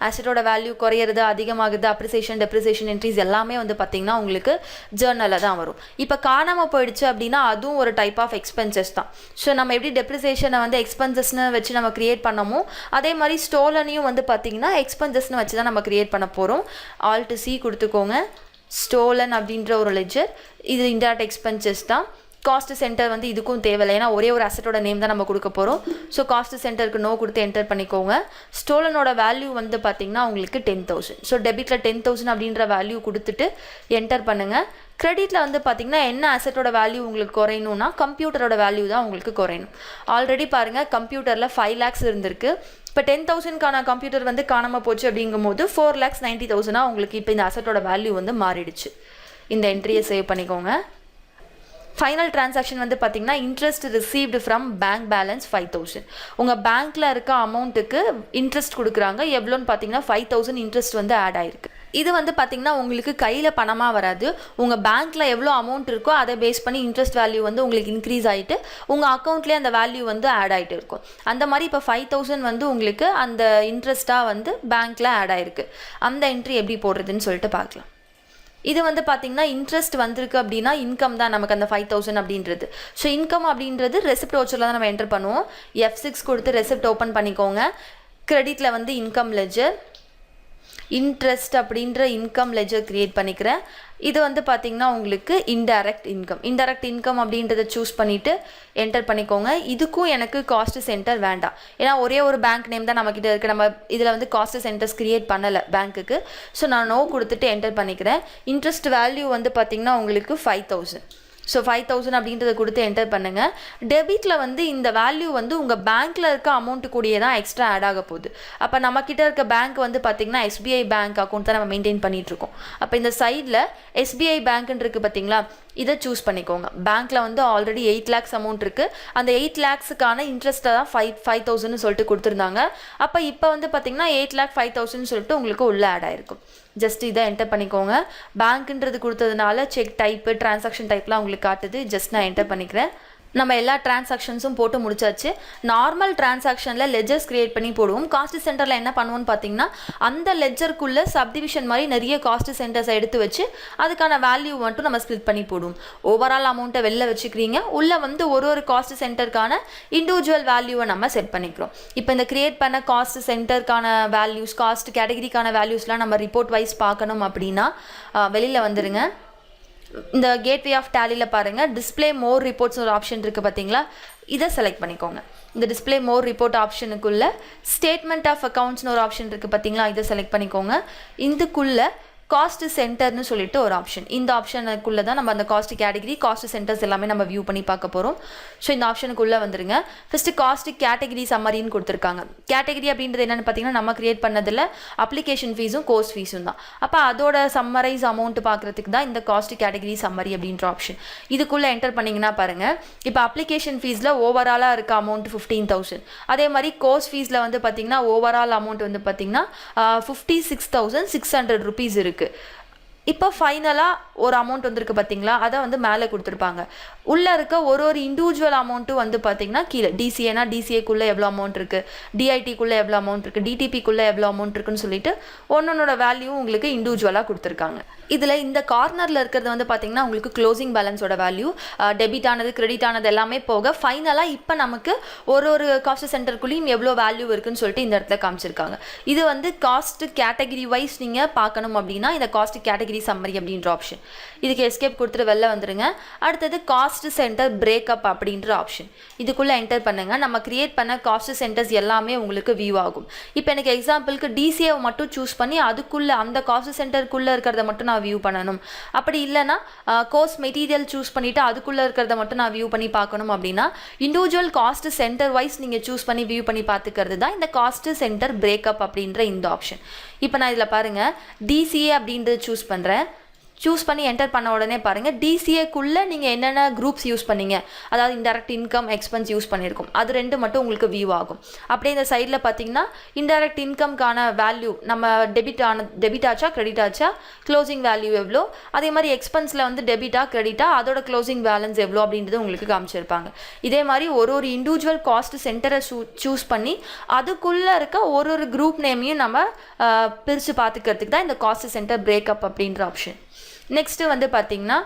அசட்டோட வேல்யூ குறையிறது அதிகமாகுது அப்ரிசியேஷன் டெப்ரிசியேஷன் என்ட்ரிஸ் எல்லாமே வந்து பார்த்திங்கன்னா உங்களுக்கு ஜேர்னலில் தான் வரும். இப்போ காணாமல் போயிடுச்சு அப்படின்னா அதுவும் ஒரு டைப் ஆஃப் எக்ஸ்பென்சஸ் தான். ஸோ நம்ம எப்படி டெப்ரிசியேஷனை வந்து எக்ஸ்பென்சஸ்னு வச்சு நம்ம க்ரியேட் பண்ணமோ அதே மாதிரி ஸ்டோலனையும் வந்து பார்த்திங்கன்னா எக்ஸ்பென்சஸ்னு வச்சு தான் நம்ம க்ரியேட் பண்ண போகிறோம். Alt C கொடுத்துக்கோங்க. ஸ்டோலன் அப்படின்ற ஒரு லெட்ஜர் இது இன்டைரக்ட் எக்ஸ்பென்சஸ் தான். காஸ்ட் சென்டர் வந்து இதுக்கும் தேவையில்லை. ஏன்னா ஒரே ஒரு அசட்டோட நேம் தான் நம்ம கொடுக்க போகிறோம். ஸோ காஸ்ட் சென்டருக்கு நோ கொடுத்து என்டர் பண்ணிக்கோங்க. ஸ்டோலனோட வேல்யூ வந்து பார்த்திங்கன்னா உங்களுக்கு 10,000. ஸோ டெபிட்டில் 10,000 அப்படின்ற வேல்யூ கொடுத்துட்டு என்டர் பண்ணுங்கள். கிரெடிட்டில் வந்து பார்த்திங்கன்னா என்ன அசட்டோட வேல்யூ உங்களுக்கு குறையணும்னா கம்ப்யூட்டரோட வேல்யூ தான் உங்களுக்கு குறையணும். ஆல்ரெடி பாருங்கள் கம்ப்யூட்டரில் 5 lakhs இருந்திருக்கு. இப்போ 10,000க்கான கம்ப்யூட்டர் வந்து காணாமல் போச்சு அப்படிங்கும்போது 4,90,000 உங்களுக்கு இப்போ இந்த அசட்டோட வேல்யூ வந்து மாறிடுச்சு. இந்த என்ட்ரியை சேவ் பண்ணிக்கோங்க. ஃபைனல் டிரான்சாக்ஷன் வந்து பார்த்திங்கன்னா interest received from bank balance 5,000. உங்கள் பேங்க்கில் இருக்க அமௌண்ட்டுக்கு இன்ட்ரெஸ்ட் கொடுக்குறாங்க. எவ்வளோன்னு பார்த்தீங்கன்னா 5,000 இன்ட்ரெஸ்ட் வந்து ஆட் ஆகிருக்கு. இது வந்து பார்த்திங்கன்னா உங்களுக்கு கையில் பணமாக வராது. உங்கள் பேங்க்கில் எவ்வளோ அமௌண்ட் இருக்கோ அதை பேஸ் பண்ணி இன்ட்ரெஸ்ட் வேல்யூ வந்து உங்களுக்கு இன்க்ரீஸ் ஆகிட்டு உங்கள் அக்கௌண்ட்லேயே அந்த வேல்யூ வந்து ஆட் ஆகிட்டு இருக்கும். அந்த மாதிரி இப்போ 5,000 வந்து உங்களுக்கு அந்த இன்ட்ரெஸ்ட்டாக வந்து பேங்க்கில் ஆட் ஆகிருக்கு. அந்த என்ட்ரி எப்படி போடுறதுன்னு சொல்லிட்டு பார்க்கலாம். இது வந்து பார்த்திங்கன்னா இன்ட்ரெஸ்ட் வந்திருக்கு அப்படின்னா இன்கம் தான் நமக்கு அந்த 5,000 அப்படின்றது. ஸோ இன்கம் அப்படின்றது ரெசிப்ட் வவுச்சரில் தான் நம்ம என்டர் பண்ணுவோம். F6 கொடுத்து ரெசிப்ட் ஓப்பன் பண்ணிக்கோங்க. கிரெடிட்டில் வந்து இன்கம் லெட்ஜர் இன்ட்ரெஸ்ட் அப்படின்ற இன்கம் லெட்ஜர் க்ரியேட் பண்ணிக்கிறேன். இது வந்து பார்த்திங்கன்னா உங்களுக்கு இன்டைரக்ட் இன்கம் அப்படின்றத சூஸ் பண்ணிவிட்டு என்டர் பண்ணிக்கோங்க. இதுக்கும் எனக்கு காஸ்ட் சென்டர் வேண்டாம். ஏன்னா ஒரே ஒரு பேங்க் நேம் தான் நம்மக்கிட்ட இருக்குது. நம்ம இதில் வந்து காஸ்ட் சென்டர்ஸ் க்ரியேட் பண்ணலை பேங்க்குக்கு. ஸோ நான் நோ கொடுத்துட்டு என்டர் பண்ணிக்கிறேன். இன்ட்ரெஸ்ட் வேல்யூ வந்து பார்த்திங்கன்னா உங்களுக்கு 5,000. ஸோ 5,000 அப்படின்றத கொடுத்து என்டர் பண்ணுங்கள். டெபிட்டில் வந்து இந்த வேல்யூ வந்து உங்கள் பேங்க்கில் இருக்க அமௌண்ட்டு கூடியே தான் எக்ஸ்ட்ரா ஆட் ஆக போகுது. அப்போ நம்மக்கிட்ட இருக்க பேங்க் வந்து பார்த்திங்கன்னா SBI பேங்க் அக்கௌண்ட் தான் நம்ம மெயின்டைன் பண்ணிகிட்ருக்கோம். அப்போ இந்த சைடில் SBI பேங்க்குன்னு இருக்குது பார்த்திங்களா, இதை சூஸ் பண்ணிக்கோங்க. பேங்க்கில் வந்து ஆல்ரெடி 8 lakhs அமௌண்ட் இருக்குது. அந்த 8 lakhsக்கான இன்ட்ரெஸ்ட்டை தான் 5,000 சொல்லிட்டு கொடுத்துருந்தாங்க. அப்போ இப்போ வந்து பார்த்திங்கன்னா 8,05,000 சொல்லிட்டு உங்களுக்கு உள்ளே ஆட் ஆகிருக்கும். ஜஸ்ட் இதை என்டர் பண்ணிக்கோங்க. பேங்க்குன்றது கொடுத்ததுனால செக் டைப்பு டிரான்சாக்ஷன் டைப்லாம் உங்களுக்கு காட்டுது. ஜஸ்ட் நான் என்டர் பண்ணிக்கிறேன். நம்ம எல்லா டிரான்சாக்ஷன்ஸும் போட்டு முடிச்சாச்சு. நார்மல் டிரான்சாக்ஷனில் லெஜர்ஸ் கிரியேட் பண்ணி போடுவோம். காஸ்ட் சென்டரில் என்ன பண்ணுவோம்னு பார்த்தீங்கன்னா, அந்த லெஜருக்குள்ளே சப்டிவிஷன் மாதிரி நிறைய காஸ்ட் சென்டர்ஸை எடுத்து வச்சு அதுக்கான வேல்யூ மட்டும் நம்ம ஸ்ப்ளிட் பண்ணி போடுவோம். ஓவரால் அமௌண்ட்டை வெளில வச்சுக்கிறீங்க, உள்ளே வந்து ஒரு காஸ்ட் சென்டருக்கான இண்டிவிஜுவல் வேல்யூவை நம்ம செட் பண்ணிக்கிறோம். இப்போ இந்த கிரியேட் பண்ண காஸ்ட் சென்டருக்கான வேல்யூஸ், காஸ்ட் கேட்டகரிக்கான வேல்யூஸ்லாம் நம்ம ரிப்போர்ட் வைஸ் பார்க்கணும் அப்படின்னா வெளியில் வந்துடுங்க. இந்த கேட்வே ஆஃப் டேலியில் பாருங்கள், டிஸ்பிளே மோர் ரிப்போர்ட்ஸ் ஒரு ஆப்ஷன் இருக்குது பார்த்தீங்களா, இதை செலக்ட் பண்ணிக்கோங்க. இந்த டிஸ்பிளே மோர் ரிப்போர்ட் ஆப்ஷனுக்குள்ளே ஸ்டேட்மெண்ட் ஆஃப் அக்கௌண்ட்ஸ்னு ஒரு ஆப்ஷன் இருக்குது பார்த்தீங்களா, இதை செலக்ட் பண்ணிக்கோங்க. இதுக்குள்ளே காஸ்ட் சென்டர்னு சொல்லிட்டு ஒரு ஆப்ஷன், இந்த ஆப்ஷனுக்குள்ளே தான் நம்ம அந்த காஸ்ட் கேட்டகரி, காஸ்ட் சென்டர்ஸ் எல்லாமே நம்ம வியூ பண்ணி பார்க்க போகிறோம். ஸோ இந்த ஆப்ஷனுக்குள்ளே வந்துடுங்க. ஃபஸ்ட்டு காஸ்ட் கேட்டகரி சம்மரின்னு கொடுத்துருக்காங்க. கேட்டகரி அப்படின்றது என்னென்னு பார்த்தீங்கன்னா, நம்ம கிரியேட் பண்ணதில் அப்ளிகேஷன் ஃபீஸும் கோர்ஸ் ஃபீஸும் தான். அப்போ அதோட சம்மரைஸ் அமௌண்ட் பார்க்குறதுக்கு தான் இந்த காஸ்ட் கேட்டகரி சம்மரி அப்படின்ற ஆப்ஷன். இதுக்குள்ளே என்டர் பண்ணிங்கன்னா பாருங்கள், இப்போ அப்ளிகேஷன் ஃபீஸில் ஓவராலாக இருக்க அமௌண்ட் 15,000. அதே மாதிரி கோர்ஸ் ஃபீஸில் வந்து பார்த்திங்கன்னா ஓவரால் அமௌண்ட் வந்து பார்த்திங்கன்னா 56,600 ருபீஸ் இருக்குது. இப்போ ஃபைனலாக ஒரு அமௌண்ட் வந்திருக்கு பார்த்தீங்களா, அதை வந்து மேலே கொடுத்துருப்பாங்க. உள்ளே இருக்க ஒரு இண்டிவிஜுவல் அமௌண்ட்டும் வந்து பார்த்திங்கன்னா கீழே டிசிஏனா டிசிஏக்குள்ளே எவ்வளோ அமௌண்ட் இருக்குது, டிஐடிக்குள்ளே எவ்வளோ அமௌண்ட் இருக்குது, டிடிபிக்குள்ளே எவ்வளோ அமௌண்ட் இருக்குன்னு சொல்லிட்டு ஒன்னொன்னோட வேல்யூ உங்களுக்கு இண்டிவிஜுவலாக கொடுத்துருக்காங்க. இதில் இந்த கார்னரில் இருக்கிறது வந்து பார்த்திங்கன்னா உங்களுக்கு க்ளோசிங் பேலன்ஸோட வேல்யூ, டெபிட் ஆனது கிரெடிட் ஆனது எல்லாமே போக ஃபைனலாக இப்போ நமக்கு ஒரு காஸ்ட் சென்டருக்குள்ளேயும் எவ்வளோ வேல்யூ இருக்குன்னு சொல்லிட்டு இந்த இடத்துல காமிச்சிருக்காங்க. இது வந்து காஸ்ட் கேட்டகரி வைஸ் நீங்கள் பார்க்கணும் அப்படின்னா இந்த காஸ்ட் கேட்டகரி சம்மரி அப்படின்ற ஆப்ஷன். இதுக்கு எஸ்கேப் கொடுத்துட்டு வெளில வந்துடுங்க. அடுத்தது காஸ்ட் சென்டர் பிரேக்கப் அப்படின்ற ஆப்ஷன். இதுக்குள்ளே என்டர் பண்ணுங்கள். நம்ம கிரியேட் பண்ண காஸ்ட் சென்டர்ஸ் எல்லாமே உங்களுக்கு வியூ ஆகும். இப்போ எனக்கு எக்ஸாம்பிளுக்கு டிசிஏ மட்டும் சூஸ் பண்ணி அதுக்குள்ளே அந்த காஸ்ட் சென்டருக்குள்ளே இருக்கிறத மட்டும் நான் வியூ பண்ணணும். அப்படி இல்லைனா கோர்ஸ் மெட்டீரியல் சூஸ் பண்ணிவிட்டு அதுக்குள்ளே இருக்கிறத மட்டும் நான் வியூ பண்ணி பார்க்கணும் அப்படின்னா இண்டிவிஜுவல் காஸ்ட் சென்டர் வைஸ் நீங்கள் சூஸ் பண்ணி வியூ பண்ணி பார்த்துக்கிறது தான் இந்த காஸ்ட் சென்டர் பிரேக்கப் அப்படின்ற இந்த ஆப்ஷன். இப்போ நான் இதில் பாருங்கள், டிசிஏ அப்படின்றது சூஸ் பண்ணுறேன். சூஸ் பண்ணி என்டர் பண்ண உடனே பாருங்கள், டிசிஏக்குள்ளே நீங்கள் என்னென்ன குரூப்ஸ் யூஸ் பண்ணீங்க, அதாவது இன்டைரக்ட் இன்கம் எக்ஸ்பென்ஸ் யூஸ் பண்ணியிருக்கோம், அது ரெண்டு மட்டும் உங்களுக்கு வியூ ஆகும். அப்படியே இந்த சைடில் பார்த்தீங்கன்னா இன்டைரக்ட் இன்கம்கான வேல்யூ நம்ம டெபிட் ஆச்சா கிரெடிட் ஆச்சா, க்ளோசிங் வேல்யூ எவ்வளோ, அதே மாதிரி எக்ஸ்பென்ஸில் வந்து டெபிட்டா கிரெடிட்டா அதோட க்ளோசிங் பேலன்ஸ் எவ்வளோ அப்படின்றது உங்களுக்கு காமிச்சிருப்பாங்க. இதே மாதிரி ஒரு இண்டிவிஜுவல் காஸ்ட் சென்டரை சூஸ் பண்ணி அதுக்குள்ளே இருக்க ஒரு குரூப் நேமையும் நம்ம பிரித்து பார்த்துக்கிறதுக்கு தான் இந்த காஸ்ட் சென்டர் பிரேக்கப் அப்படின்ற ஆப்ஷன். நெக்ஸ்ட்டு வந்து பார்த்திங்கன்னா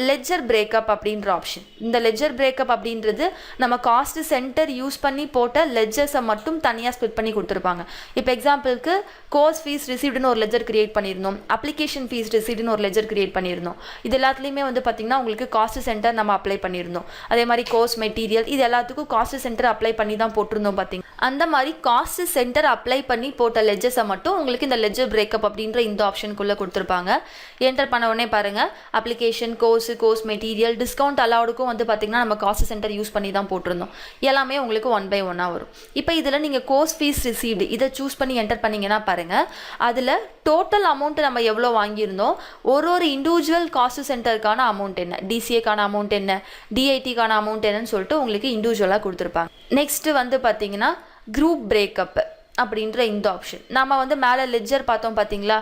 லெட்ஜர் பிரேக்கப் அப்படின்ற ஆப்ஷன். இந்த லெட்ஜர் பிரேக்கப் அப்படின்றது நம்ம காஸ்ட் சென்டர் யூஸ் பண்ணி போட்ட லெட்ஜர்ஸை மட்டும் தனியாக ஸ்ப்ளிட் பண்ணி கொடுத்துருப்பாங்க. இப்போ எக்ஸாம்பிளுக்கு கோர்ஸ் ஃபீஸ் ரிசீவ்டுன்னு ஒரு லெட்ஜர் கிரியேட் பண்ணியிருந்தோம், அப்ளிகேஷன் ஃபீஸ் ரிசீவ்டுன்னு ஒரு லெட்ஜர் கிரியேட் பண்ணியிருந்தோம். இது எல்லாத்துலேயுமே வந்து பார்த்திங்கன்னா உங்களுக்கு காஸ்ட் சென்டர் நம்ம அப்ளை பண்ணியிருந்தோம். அதே மாதிரி கோர்ஸ் மெட்டீரியல் இது எல்லாத்துக்கும் காஸ்ட் சென்டர் அப்ளை பண்ணி தான் போட்டிருந்தோம் பார்த்திங்க. அந்த மாதிரி காஸ்ட் சென்டர் அப்ளை பண்ணி போட்ட லெட்ஜர்ஸை மட்டும் உங்களுக்கு இந்த லெட்ஜர் பிரேக்கப் அப்படின்ற இந்த ஆப்ஷனுக்குள்ளே கொடுத்துருப்பாங்க. என்டர் பண்ண உடனே பாருங்கள், அப்ளிகேஷன் கோர்ஸ் மெட்டீரியல் டிஸ்கவுண்ட் அலவுடுக்கும் வந்து பார்த்திங்கன்னா நம்ம காஸ்ட் சென்டர் யூஸ் பண்ணி தான் போட்டிருந்தோம். எல்லாமே உங்களுக்கு 1 by 1 வரும். இப்போ இதில் நீங்கள் கோர்ஸ் ஃபீஸ் ரிசீவ்டு இதை சூஸ் பண்ணி என்டர் பண்ணிங்கன்னா பாருங்கள், அதில் டோட்டல் அமௌண்ட் நம்ம எவ்வளோ வாங்கியிருந்தோம், ஒரு இண்டிவிஜுவல் காஸ்ட் சென்டருக்கான அமௌண்ட் என்ன, டிசிஏக்கான அமௌண்ட் என்ன, டிஐடிக்கான அமௌண்ட் என்னன்னு சொல்லிட்டு உங்களுக்கு இண்டிவிஜுவலாக கொடுத்துருப்பாங்க. நெக்ஸ்ட்டு வந்து பார்த்திங்கன்னா குரூப் பிரேக்கப் அப்படின்ற இந்த ஆப்ஷன். நம்ம வந்து மேலே லெட்ஜர் பார்த்தோம் பார்த்தீங்களா,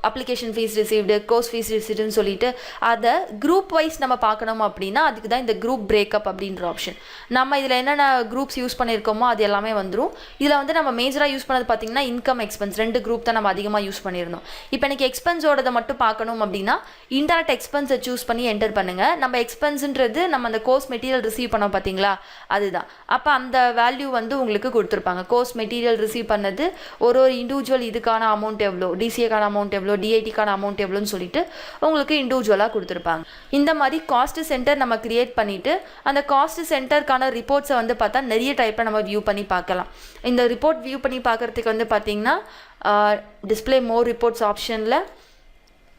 application fees received course fees ரிசீவ்டுன்னு சொல்லிட்டு அதை குரூப் வைஸ் நம்ம பார்க்கணும் அப்படின்னா அதுக்கு தான் இந்த குரூப் பிரேக்கப் அப்படின்ற ஆப்ஷன். நம்ம இதில் என்னென்ன குரூப்ஸ் யூஸ் பண்ணியிருக்கோமோ அது எல்லாமே வந்துடும். இதில் வந்து நம்ம மேஜராக யூஸ் பண்ணது பார்த்திங்கன்னா இன்கம் எக்ஸ்பென்ஸ் 2 குரூப் தான் நம்ம அதிகமாக யூஸ் பண்ணியிருந்தோம். இப்போ எனக்கு எக்ஸ்பென்ஸோடதை மட்டும் பார்க்கணும் அப்படின்னா இன்டைரக்ட் எக்ஸ்பென்ஸை சூஸ் பண்ணி என்டர் பண்ணுங்கள். நம்ம எக்ஸ்பென்ஸுன்றது நம்ம அந்த கோர்ஸ் மெட்டீரியல் ரிசீவ் பண்ணோம் பார்த்தீங்களா, அதுதான். அப்போ அந்த வேல்யூ வந்து உங்களுக்கு கொடுத்துருப்பாங்க. கோர்ஸ் மெட்டீரியல் ரிசீவ் பண்ணது ஒரு இண்டிவிஜுவல் இதுக்கான அமௌண்ட் எவ்வளோ, டிசிஏக்கான அமௌண்ட் எவ்வளோ, டிஐடிக்கான அமௌண்ட் எவ்வளோன்னு சொல்லிட்டு உங்களுக்கு இண்டிவிஜுவலாக கொடுத்துருப்பாங்க. இந்த மாதிரி காஸ்ட் சென்டர் நம்ம கிரியேட் பண்ணிவிட்டு அந்த காஸ்ட் சென்டருக்கான ரிப்போர்ட்ஸை வந்து பார்த்தா நிறைய டைப்பில் நம்ம வியூ பண்ணி பார்க்கலாம். இந்த ரிப்போர்ட் வியூ பண்ணி பார்க்குறதுக்கு வந்து பார்த்திங்கன்னா டிஸ்பிளே மோர் ரிப்போர்ட்ஸ் ஆப்ஷனில்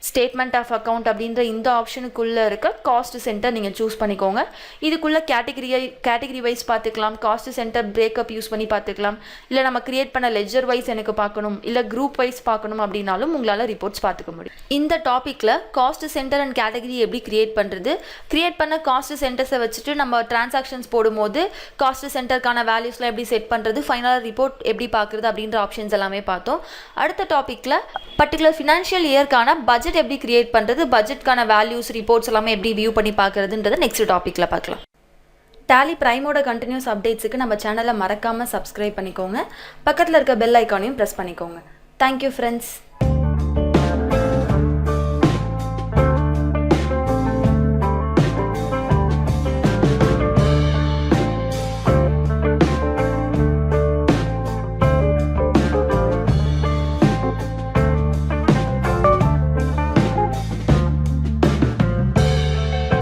ஸ்டேட்மெண்ட் ஆஃப் அக்கௌண்ட் அப்படின்ற இந்த ஆப்ஷனுக்குள்ளே இருக்க காஸ்ட் சென்டர் நீங்கள் சூஸ் பண்ணிக்கோங்க. இதுக்குள்ளே கேட்டகரி வைஸ் பார்த்துக்கலாம், காஸ்ட் சென்டர் பிரேக்கப் யூஸ் பண்ணி பார்த்துக்கலாம், இல்லை நம்ம கிரியேட் பண்ண லெட்ஜர் வைஸ் எனக்கு பார்க்கணும், இல்லை குரூப் வைஸ் பார்க்கணும் அப்படின்னாலும் உங்களால் ரிப்போர்ட்ஸ் பார்த்துக்க முடியும். இந்த டாப்பிக்கில் காஸ்ட் சென்டர் அண்ட் கேட்டகரி எப்படி கிரியேட் பண்ணுறது, கிரியேட் பண்ண காஸ்ட் சென்டர்ஸை வச்சுட்டு நம்ம டிரான்சாக்ஷன்ஸ் போடும்போது காஸ்ட் சென்டருக்கான வேல்யூஸ்லாம் எப்படி செட் பண்ணுறது, ஃபைனலாக ரிப்போர்ட் எப்படி பார்க்குறது அப்படின்ற ஆப்ஷன்ஸ் எல்லாமே பார்த்தோம். அடுத்த டாப்பிக்கில் பர்டிகுலர் ஃபினான்ஷியல் இயர்க்கான பட்ஜெட் எப்படி கிரியேட் பண்ணுறது, பட்ஜெட்கான வேல்யூஸ் ரிப்போர்ட்ஸ் எல்லாமே எப்படி வியூ பண்ணி பார்க்குறதுன்றதை நெக்ஸ்ட் டாப்பிக்கில் பார்க்கலாம். டேலி ப்ரைமோட கண்டினியூஸ் அப்டேட்ஸுக்கு நம்ம சேனலை மறக்காமல் சப்ஸ்கிரைப் பண்ணிக்கோங்க. பக்கத்தில் இருக்க பெல் ஐக்கானையும் ப்ரெஸ் பண்ணிக்கோங்க. Thank you friends.